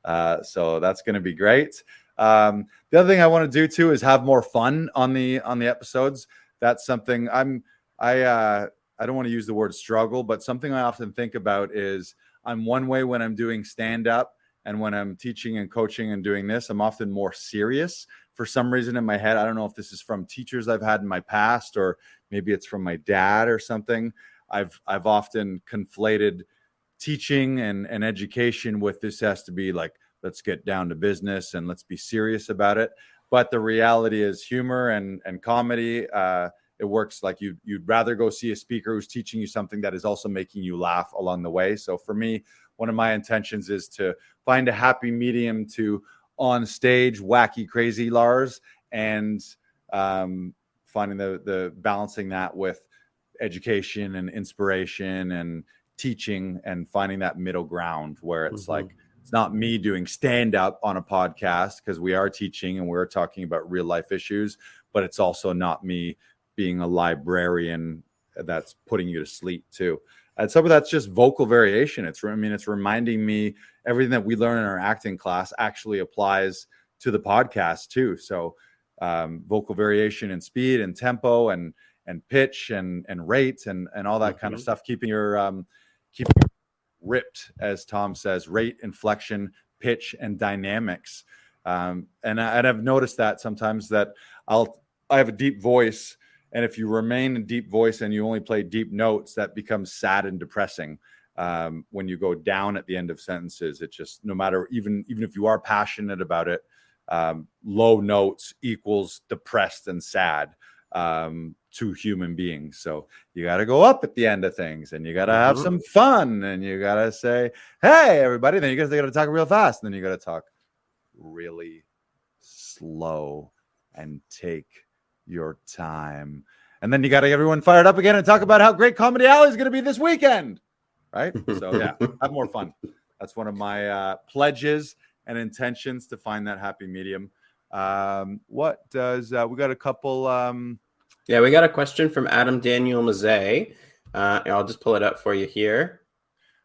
No. So that's going to be great. The other thing I want to do too is have more fun on the episodes. That's something I don't want to use the word struggle, but something I often think about is I'm one way when I'm doing stand-up, and when I'm teaching and coaching and doing this, I'm often more serious for some reason in my head. I don't know if this is from teachers I've had in my past, or maybe it's from my dad or something. I've often conflated teaching and education with this has to be like let's get down to business and let's be serious about it. But the reality is humor and comedy, it works like you'd rather go see a speaker who's teaching you something that is also making you laugh along the way. So for me, one of my intentions is to find a happy medium to on stage wacky, crazy Lars, and finding the balancing that with education and inspiration and teaching, and finding that middle ground where it's like, it's not me doing stand up on a podcast, because we are teaching and we're talking about real life issues, but it's also not me being a librarian that's putting you to sleep too. And some of that's just vocal variation. It's reminding me everything that we learn in our acting class actually applies to the podcast too. So vocal variation and speed and tempo and pitch and rate and all that kind of stuff, keeping your ripped, as Tom says, rate, inflection, pitch, and dynamics. And I've noticed that sometimes that I have a deep voice, and if you remain in deep voice and you only play deep notes, that becomes sad and depressing. When you go down at the end of sentences, it just, no matter, even if you are passionate about it, low notes equals depressed and sad to human beings. So you got to go up at the end of things, and you got to have some fun, and you got to say, hey, everybody. Then you got to talk real fast. And then you got to talk really slow and take your time. And then you got to get everyone fired up again and talk about how great Comedy Alley is going to be this weekend. Right? So yeah, have more fun. That's one of my pledges and intentions, to find that happy medium. What does we got a couple? Yeah, we got a question from Adam Daniel Mazet. I'll just pull it up for you here.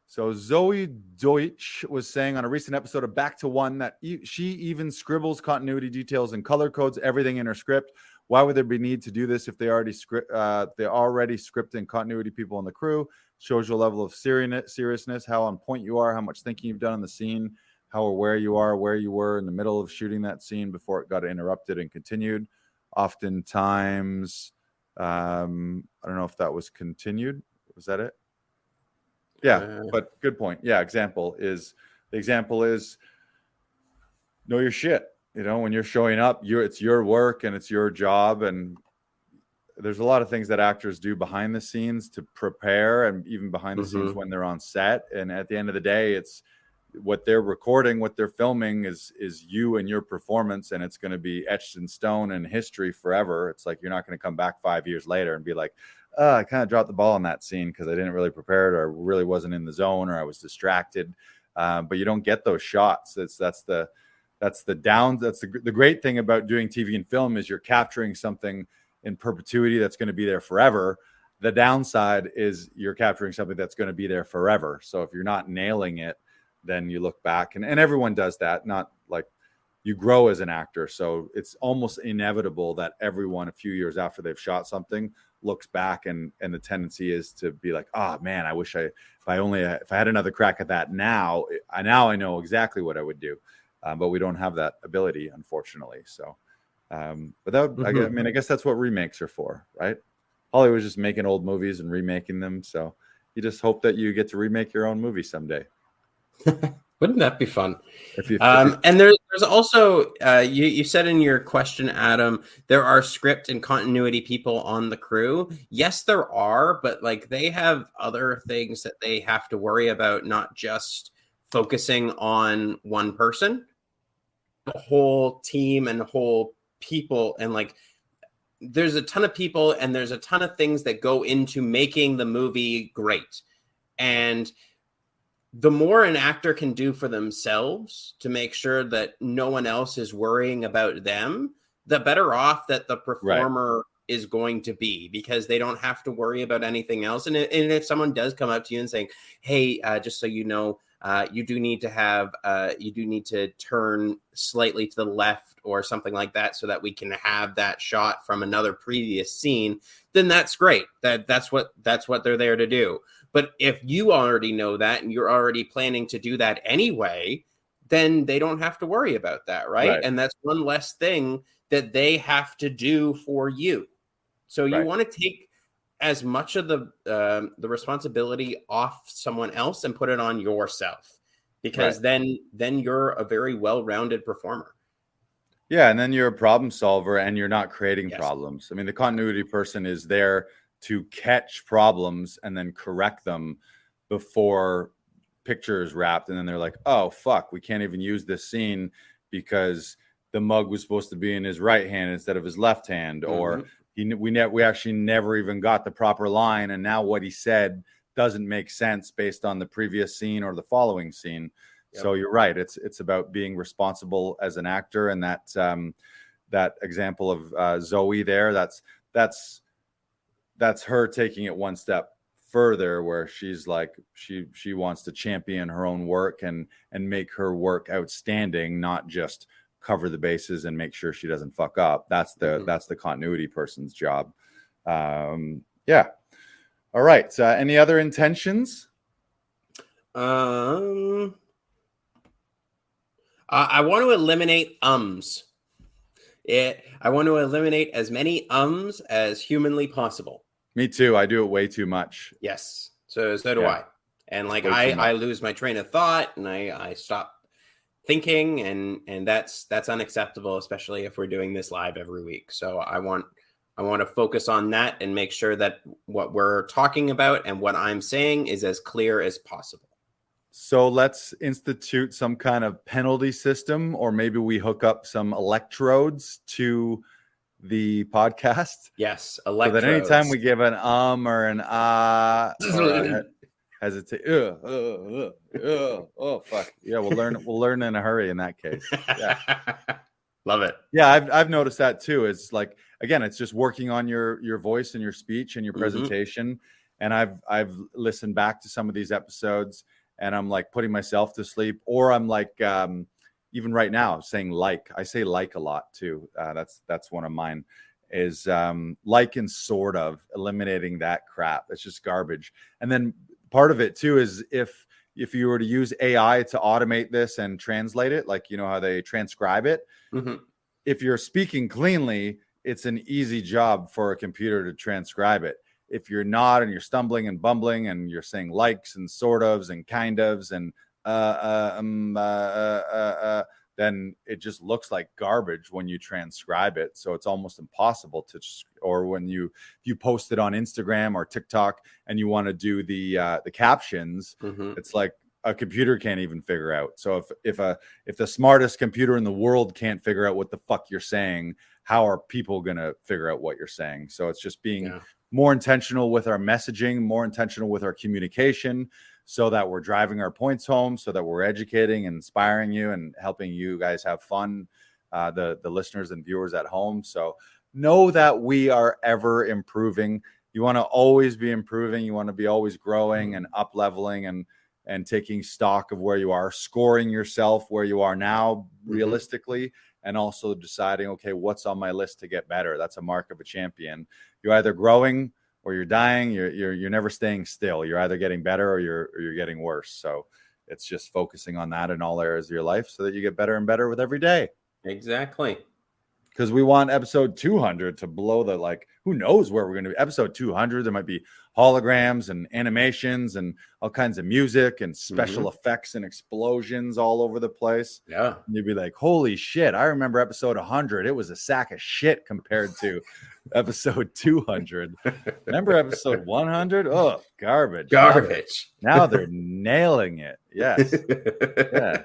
So Zoe Deutsch was saying on a recent episode of Back to One that she even scribbles continuity details and color codes everything in her script. Why would there be need to do this if they already scripting continuity people in the crew? Shows your level of seriousness, how on point you are, how much thinking you've done on the scene, how aware you are, where you were in the middle of shooting that scene before it got interrupted and continued. Oftentimes, I don't know if that was continued. Was that it? Yeah, but good point. Yeah, the example is know your shit. You know, when you're showing up, it's your work and it's your job. And there's a lot of things that actors do behind the scenes to prepare, and even behind the scenes when they're on set. And at the end of the day, it's what they're recording, what they're filming is you and your performance, and it's going to be etched in stone in history forever. It's like, you're not going to come back 5 years later and be like, I kind of dropped the ball on that scene because I didn't really prepare it, or really wasn't in the zone, or I was distracted. But you don't get those shots. That's the great thing about doing TV and film, is you're capturing something in perpetuity that's going to be there forever. The downside is you're capturing something that's going to be there forever. So if you're not nailing it, then you look back, and everyone does that. Not like you grow as an actor. So it's almost inevitable that everyone, a few years after they've shot something, looks back, and the tendency is to be like, oh man, I wish if I had another crack at that now I know exactly what I would do. But we don't have that ability, unfortunately. So, but that would, I guess that's what remakes are for, right? Hollywood's just making old movies and remaking them. So you just hope that you get to remake your own movie someday. Wouldn't that be fun? And there's also, you said in your question, Adam, there are script and continuity people on the crew. Yes, there are, but like, they have other things that they have to worry about, not just focusing on one person, the whole team and the whole people. And like, there's a ton of people and there's a ton of things that go into making the movie great. And the more an actor can do for themselves to make sure that no one else is worrying about them, the better off that the performer is going to be, because they don't have to worry about anything else. And if someone does come up to you and saying, hey, just so you know, you do need to turn slightly to the left or something like that so that we can have that shot from another previous scene, then that's great. That's what they're there to do. But if you already know that and you're already planning to do that anyway, then they don't have to worry about that, right? And that's one less thing that they have to do for you. So you want to take as much of the responsibility off someone else and put it on yourself. because then you're a very well-rounded performer. Yeah, and then you're a problem solver and you're not creating problems. I mean, the continuity person is there to catch problems and then correct them before picture is wrapped. And then they're like, oh, fuck, we can't even use this scene because the mug was supposed to be in his right hand instead of his left hand. Or we actually never even got the proper line. And now what he said doesn't make sense based on the previous scene or the following scene. Yep. So you're right. It's about being responsible as an actor, and that example of Zoe there. That's her taking it one step further, where she's like she wants to champion her own work and make her work outstanding, not just cover the bases and make sure she doesn't fuck up. That's the continuity person's job. Yeah. All right. Any other intentions? I want to eliminate ums. I want to eliminate as many ums as humanly possible. Me too. I do it way too much. Like so do I. And like I lose my train of thought and I stop thinking, and that's unacceptable, especially if we're doing this live every week. So I want to focus on that and make sure that what we're talking about and what I'm saying is as clear as possible. So let's institute some kind of penalty system, or maybe we hook up some electrodes to the podcast. Yes, electrodes. So that anytime we give an or an or hesitate, oh fuck, yeah, we'll learn in a hurry in that case. Yeah. Love it. Yeah, I've noticed that too. It's like, again, it's just working on your voice and your speech and your presentation. And I've listened back to some of these episodes, and I'm like putting myself to sleep, or I'm like, even right now saying I say like a lot too. That's one of mine is like and sort of eliminating that crap. It's just garbage. And then part of it too is if you were to use AI to automate this and translate it, like, you know how they transcribe it. If you're speaking cleanly, it's an easy job for a computer to transcribe it. If you're not, and you're stumbling and bumbling and you're saying likes and sort ofs and kind ofs and then it just looks like garbage when you transcribe it. So it's almost impossible to, or when you post it on Instagram or TikTok and you want to do the captions, it's like a computer can't even figure out. So if the smartest computer in the world can't figure out what the fuck you're saying, how are people going to figure out what you're saying? So it's just being more intentional with our messaging, more intentional with our communication, so that we're driving our points home, so that we're educating and inspiring you and helping you guys have fun, the listeners and viewers at home. So know that we are ever improving. You want to always be improving. You want to be always growing and up leveling and taking stock of where you are, scoring yourself where you are now realistically, and also deciding, okay, what's on my list to get better? That's a mark of a champion. You're either growing or you're dying. You're never staying still. You're either getting better or you're getting worse. So it's just focusing on that in all areas of your life so that you get better and better with every day. Exactly. Because we want episode 200 to blow the, like, who knows where we're going to be. Episode 200, there might be holograms and animations and all kinds of music and special effects and explosions all over the place. Yeah. And you'd be like, holy shit, I remember episode 100. It was a sack of shit compared to episode 200. Remember episode 100? Oh, garbage. Now they're nailing it. Yes. Yeah.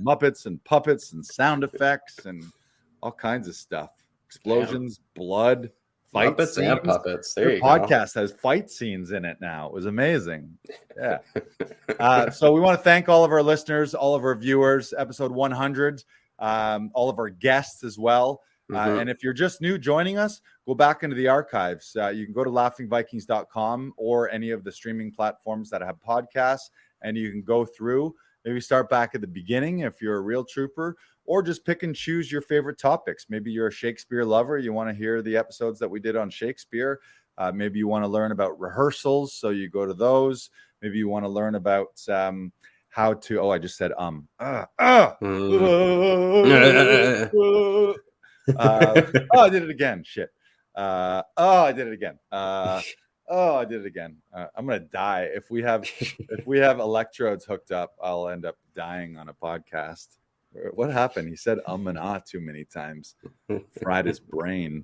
Muppets and puppets and sound effects and all kinds of stuff. Explosions, blood, fight Muppets scenes. And puppets. There you podcast has fight scenes in it now. It was amazing. Yeah. So we want to thank all of our listeners, all of our viewers, episode 100, all of our guests as well. And if you're just new joining us, go back into the archives. You can go to laughingvikings.com or any of the streaming platforms that have podcasts, and you can go through, maybe start back at the beginning if you're a real trooper, or just pick and choose your favorite topics. Maybe you're a Shakespeare lover. You want to hear the episodes that we did on Shakespeare. Maybe you want to learn about rehearsals, so you go to those. Maybe you want to learn about how to, I just said, I did it again. Shit. I did it again. Oh, I did it again. I'm gonna die if we have electrodes hooked up. I'll end up dying on a podcast. What happened? He said and ah too many times. Fried his brain.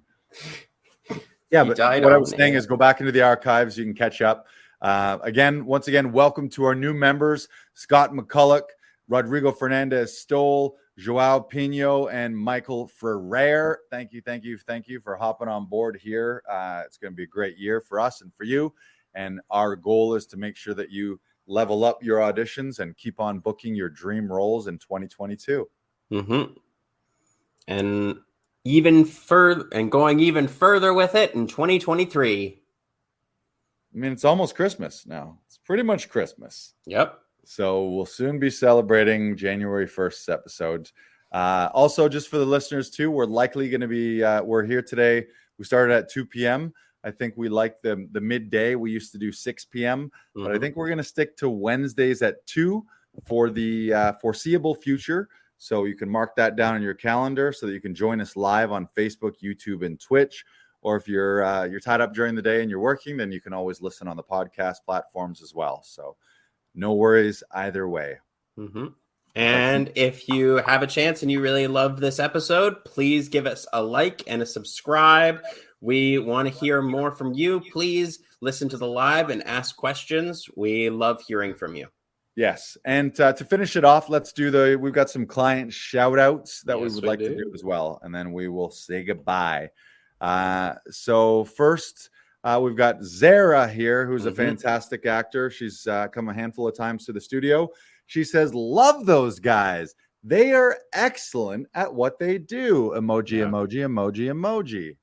Yeah, but what I was saying is go back into the archives. You can catch up. Once again, welcome to our new members, Scott McCulloch, Rodrigo Fernandez Stoll, Joao Pino, and Michael Ferrer. Thank you for hopping on board here. It's going to be a great year for us and for you. And our goal is to make sure that you level up your auditions and keep on booking your dream roles in 2022. Mm-hmm. And going even further with it in 2023. I mean, it's almost Christmas now. It's pretty much Christmas. Yep. So we'll soon be celebrating January 1st episode. Also, just for the listeners too, we're likely going to be, we're here today. We started at 2 p.m. I think we like the midday. We used to do 6 p.m., but I think we're going to stick to Wednesdays at 2 for the foreseeable future. So you can mark that down on your calendar so that you can join us live on Facebook, YouTube, and Twitch. Or if you're tied up during the day and you're working, then you can always listen on the podcast platforms as well. So no worries either way. Mm-hmm. And if you have a chance and you really loved this episode, please give us a like and a subscribe. We want to hear more from you. Please listen to the live and ask questions. We love hearing from you. Yes. And to finish it off, we've got some client shout outs that we would like to do as well. And then we will say goodbye. So first, we've got Zara here, who's a fantastic actor. She's come a handful of times to the studio. She says, love those guys. They are excellent at what they do. Emoji, emoji, emoji, emoji.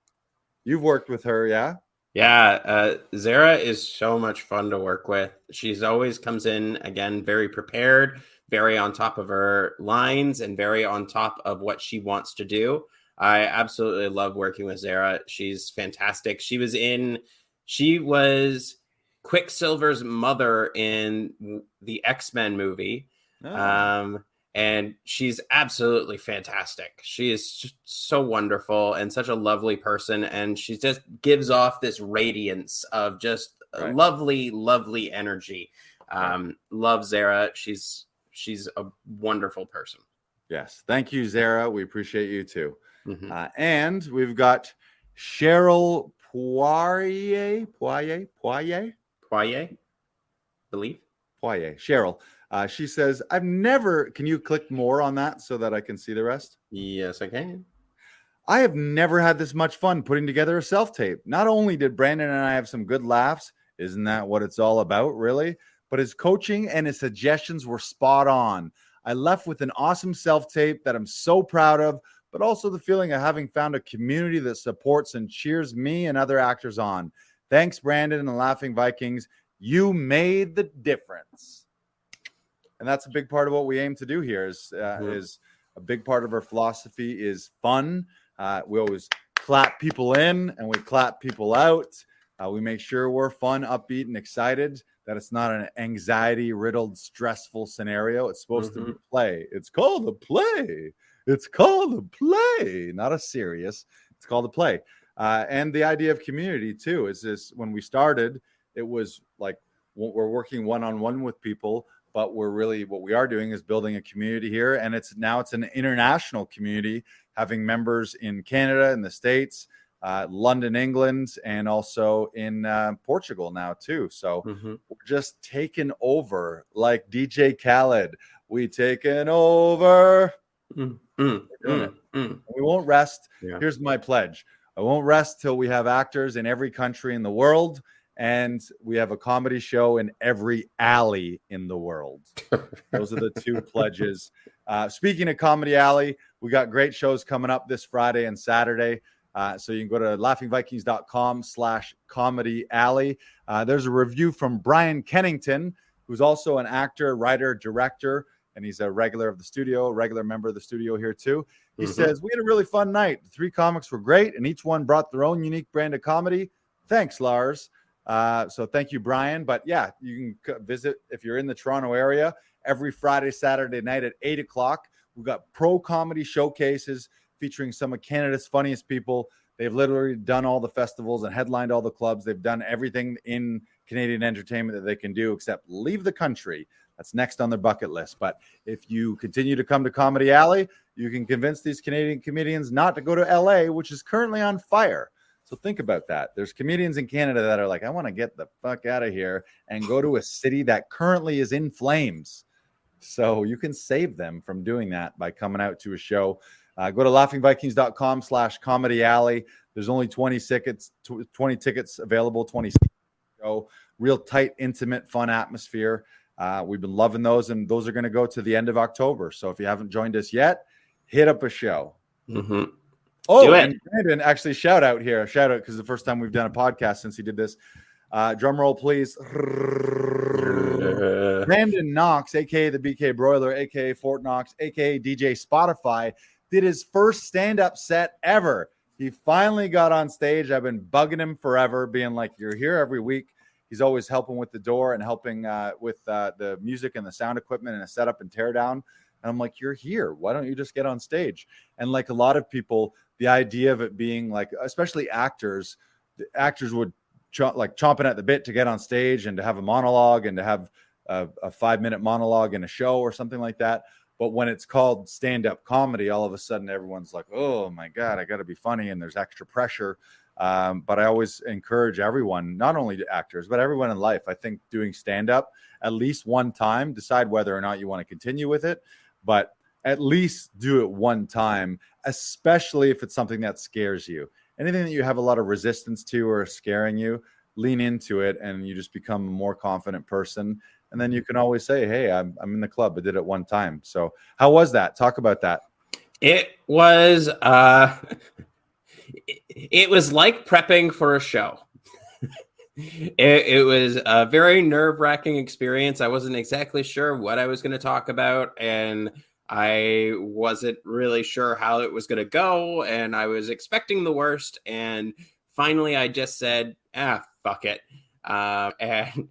You've worked with her, yeah? Yeah. Zara is so much fun to work with. She's always comes in, again, very prepared, very on top of her lines, and very on top of what she wants to do. I absolutely love working with Zara. She's fantastic. She was Quicksilver's mother in the X-Men movie. Oh. And she's absolutely fantastic. She is just so wonderful and such a lovely person. And she just gives off this radiance of just lovely, lovely energy. Love Zara. She's a wonderful person. Yes. Thank you, Zara. We appreciate you too. Mm-hmm. And we've got Cheryl Poirier, believe. Poirier. Cheryl. She says, can you click more on that so that I can see the rest? Yes, I can. I have never had this much fun putting together a self-tape. Not only did Brandon and I have some good laughs, isn't that what it's all about, really? But his coaching and his suggestions were spot on. I left with an awesome self-tape that I'm so proud of, but also the feeling of having found a community that supports and cheers me and other actors on. Thanks, Brandon and the Laughing Vikings. You made the difference. And that's a big part of what we aim to do here is a big part of our philosophy is fun. We always clap people in and we clap people out. We make sure we're fun, upbeat, and excited, that it's not an anxiety-riddled, stressful scenario. It's supposed to be play. It's called a play. It's called a play, not a serious. It's called a play. And the idea of community, too, is this when we started, it was like we're working one-on-one with people, but what we are doing is building a community here. And it's an international community, having members in Canada, in the States, London, England, and also in Portugal now, too. So we're just taking over like DJ Khaled. We taking over. We won't rest. Yeah. Here's my pledge. I won't rest till we have actors in every country in the world. And we have a comedy show in every alley in the world. Those are the two pledges. Speaking of Comedy Alley, we got great shows coming up this Friday and Saturday. So you can go to laughingvikings.com/comedy alley. There's a review from Brian Kennington, who's also an actor, writer, director, and he's a regular member of the studio here too. He says, we had a really fun night. The 3 comics were great, and each one brought their own unique brand of comedy. Thanks, Lars. So thank you, Brian. But yeah, you can visit if you're in the Toronto area every Friday, Saturday night at 8:00. We've got pro comedy showcases featuring some of Canada's funniest people. They've literally done all the festivals and headlined all the clubs. They've done everything in Canadian entertainment that they can do except leave the country. That's next on their bucket list. But if you continue to come to Comedy Alley, you can convince these Canadian comedians not to go to LA, which is currently on fire. So think about that. There's comedians in Canada that are like, I want to get the fuck out of here and go to a city that currently is in flames. So you can save them from doing that by coming out to a show. Go to laughingvikings.com/comedy alley. There's only 20 tickets available, 20 show. Real tight, intimate, fun atmosphere. We've been loving those, and those are going to go to the end of October. So if you haven't joined us yet, hit up a show. Mm-hmm. Oh, and Brandon, actually, shout out because the first time we've done a podcast since he did this. Drum roll, please. Brandon Knox, aka the BK Broiler, aka Fort Knox, aka DJ Spotify, did his first stand-up set ever. He finally got on stage. I've been bugging him forever, being like, "You're here every week." He's always helping with the door and helping with the music and the sound equipment and the setup and teardown. And I'm like, "You're here. Why don't you just get on stage?" And like a lot of people, the idea of it being like, especially actors, the actors would chomping at the bit to get on stage and to have a monologue and to have a 5-minute monologue in a show or something like that. But when it's called stand-up comedy, all of a sudden everyone's like, oh my God, I got to be funny. And there's extra pressure. But I always encourage everyone, not only actors, but everyone in life, I think doing stand-up at least one time, decide whether or not you want to continue with it, but at least do it one time, especially if it's something that scares you. Anything that you have a lot of resistance to or scaring you, lean into it and you just become a more confident person. And then you can always say, hey, I'm in the club. I did it one time. So how was that? Talk about that. It was it was like prepping for a show. It was a very nerve-wracking experience. I wasn't exactly sure what I was going to talk about, and I wasn't really sure how it was going to go, and I was expecting the worst, and finally I just said, fuck it. And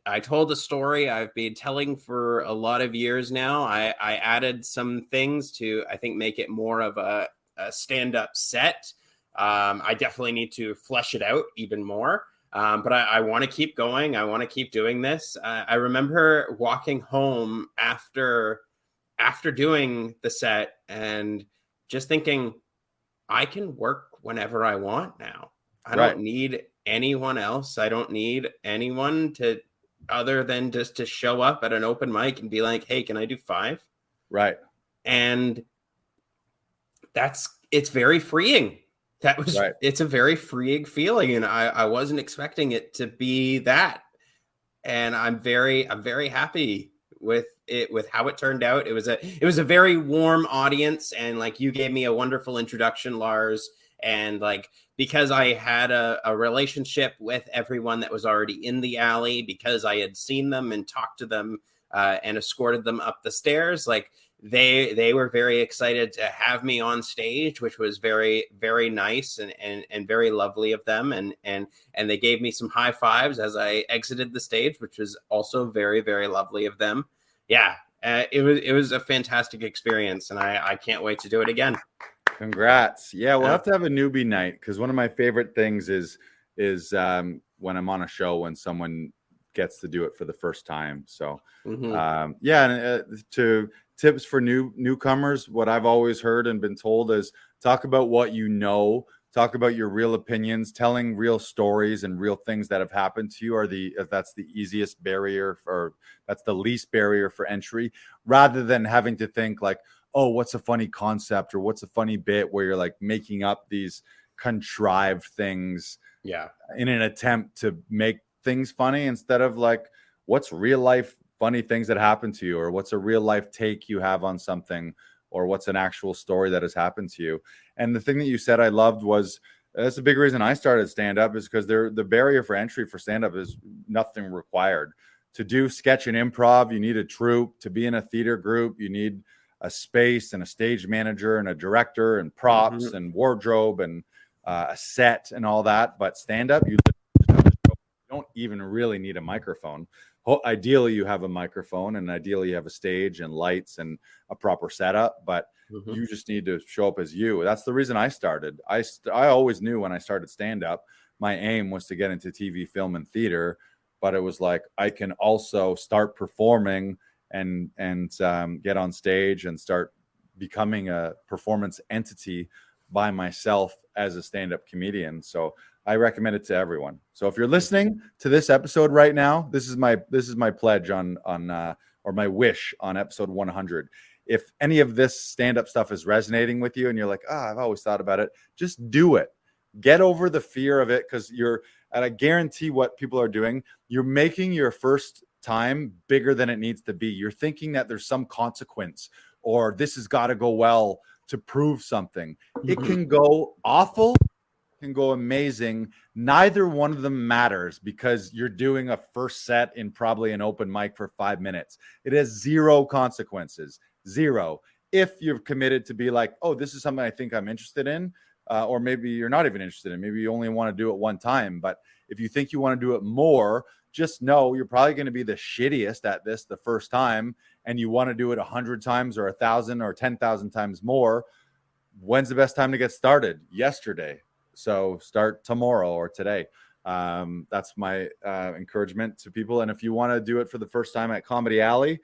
I told a story I've been telling for a lot of years now. I added some things to, I think, make it more of a stand-up set. I definitely need to flesh it out even more. But I want to keep going. I want to keep doing this. I remember walking home after doing the set and just thinking, I can work whenever I want now. I don't need anyone else. I don't need anyone other than just to show up at an open mic and be like, hey, can I do 5? Right. And it's very freeing. It's a very freeing feeling. And I wasn't expecting it to be that. And I'm very happy with it, with how it turned out. It was a very warm audience. And like, you gave me a wonderful introduction, Lars. And like, because I had a relationship with everyone that was already in the alley, because I had seen them and talked to them and escorted them up the stairs, like they were very excited to have me on stage, which was very, very nice and very lovely of them. And they gave me some high fives as I exited the stage, which was also very, very lovely of them. Yeah, it was a fantastic experience, and I can't wait to do it again. Congrats. Yeah, we'll have to have a newbie night, because one of my favorite things is when I'm on a show when someone gets to do it for the first time. So to tips for newcomers, what I've always heard and been told is talk about what you know, talk about your real opinions, telling real stories and real things that have happened to you that's the easiest barrier, or that's the least barrier for entry, rather than having to think like, oh, what's a funny concept or what's a funny bit, where you're like making up these contrived things in an attempt to make things funny, instead of like, what's real life funny things that happen to you, or what's a real life take you have on something, or what's an actual story that has happened to you. And the thing that you said I loved was, that's a big reason I started stand-up, is because the barrier for entry for stand-up is nothing required. To do sketch and improv, you need a troupe. To be in a theater group, you need a space and a stage manager and a director and props and wardrobe and a set and all that. But stand up, you don't even really need a microphone. Ideally, you have a microphone, and ideally you have a stage and lights and a proper setup, but you just need to show up as you. That's the reason I started. I always knew when I started stand-up, my aim was to get into TV, film, and theater, but it was like, I can also start performing and get on stage and start becoming a performance entity by myself as a stand-up comedian. So I recommend it to everyone. So if you're listening to this episode right now, this is my pledge on or my wish on episode 100. If any of this stand-up stuff is resonating with you and you're like, I've always thought about it, just do it. Get over the fear of it, because and I guarantee what people are doing, you're making your first time bigger than it needs to be. You're thinking that there's some consequence or this has got to go well to prove something. It can go awful, can go amazing. Neither one of them matters, because you're doing a first set in probably an open mic for 5 minutes. It has zero consequences. Zero. If you're committed to be like, this is something I think I'm interested in, or maybe you're not even interested in, maybe you only want to do it one time. But if you think you want to do it more, just know you're probably going to be the shittiest at this the first time, and you want to do it 100 times or 1,000 or 10,000 times more. When's the best time to get started? Yesterday. So start tomorrow or today. That's my encouragement to people. And if you want to do it for the first time at Comedy Alley,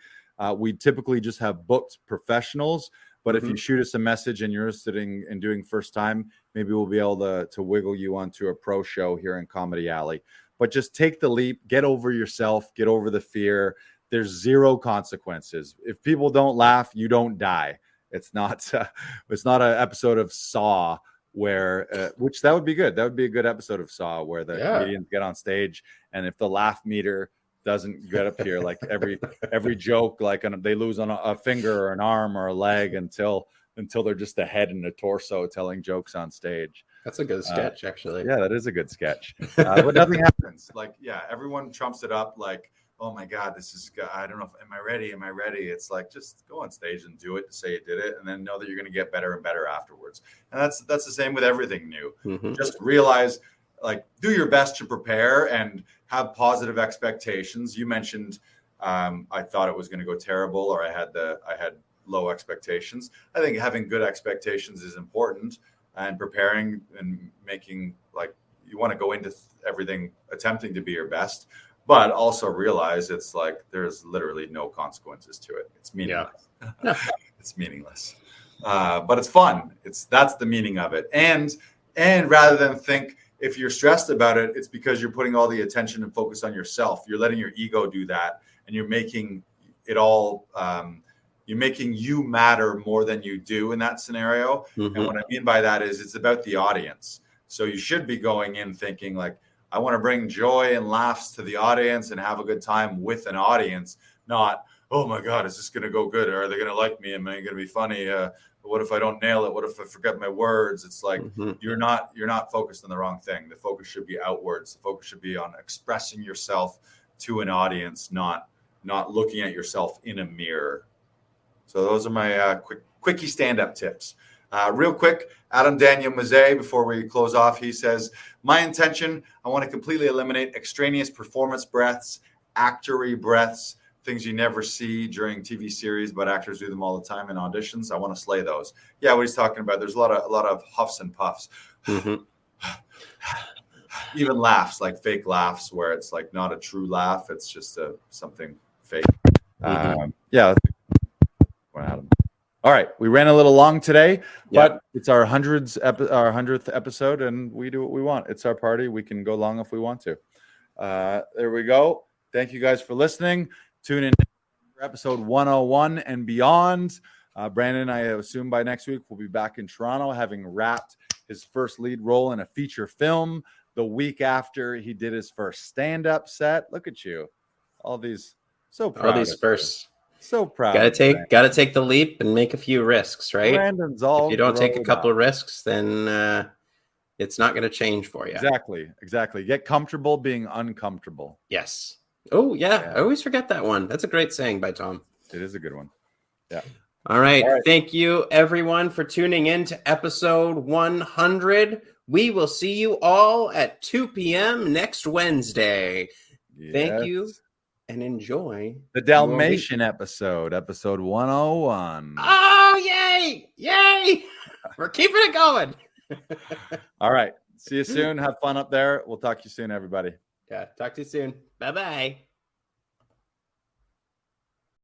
we typically just have booked professionals. But if you shoot us a message and you're interested in doing first time, maybe we'll be able to wiggle you onto a pro show here in Comedy Alley. But just take the leap, get over yourself, get over the fear. There's zero consequences. If people don't laugh, you don't die. It's not an episode of Saw where, which that would be good. That would be a good episode of Saw where the comedians get on stage, and if the laugh meter doesn't get up here, like every joke, like they lose on a finger or an arm or a leg until they're just a head and a torso telling jokes on stage. That's a good sketch, actually. Yeah, that is a good sketch. But nothing happens. Like, everyone trumps it up like, oh my God, this is, I don't know, am I ready? Am I ready? It's like, just go on stage and do it to say you did it, and then know that you're going to get better and better afterwards. And that's the same with everything new. Just realize, like, do your best to prepare and have positive expectations. You mentioned I thought it was going to go terrible, or I had low expectations. I think having good expectations is important, and preparing and making, like, you want to go into everything attempting to be your best, but also realize it's like there's literally no consequences to it. It's meaningless. It's meaningless. But it's fun. That's the meaning of it. And rather than think, if you're stressed about it, it's because you're putting all the attention and focus on yourself. You're letting your ego do that, and you're making it all, you're making you matter more than you do in that scenario. And what I mean by that is it's about the audience. So you should be going in thinking like, I want to bring joy and laughs to the audience and have a good time with an audience, not, oh my God, is this going to go good? Are they going to like me? Am I going to be funny? What if I don't nail it? What if I forget my words? It's like, you're not focused on the wrong thing. The focus should be outwards. The focus should be on expressing yourself to an audience, not looking at yourself in a mirror. So those are my quickie stand-up tips. Real quick, Adam Daniel Mazzei, before we close off, he says, my intention, I want to completely eliminate extraneous performance breaths, actory breaths, things you never see during TV series, but actors do them all the time in auditions. I want to slay those. Yeah, what he's talking about, there's a lot of huffs and puffs. Even laughs, like fake laughs, where it's like not a true laugh. It's just something fake. Yeah. Adam. All right, we ran a little long today, but it's our 100th episode, and we do what we want. It's our party. We can go long if we want to. There we go. Thank you guys for listening. Tune in for episode 101 and beyond. Brandon, I assume by next week, will be back in Toronto, having wrapped his first lead role in a feature film the week after he did his first stand-up set. Look at you. All these, so proud. All these firsts. So proud. Gotta take the leap and make a few risks, right? Brandon's all. If you don't take a couple of risks, then it's not going to change for you. Exactly. Get comfortable being uncomfortable. Yes. Oh yeah. I always forget that one. That's a great saying by Tom. It is a good one. Yeah. All right. Thank you everyone for tuning in to episode 100. We will see you all at 2 p.m. next Wednesday. Thank you Yes. and enjoy The Dalmatian episode 101. Oh, yay! Yay! We're keeping it going. All right. See you soon. Have fun up there. We'll talk to you soon, everybody. Yeah, talk to you soon. Bye-bye.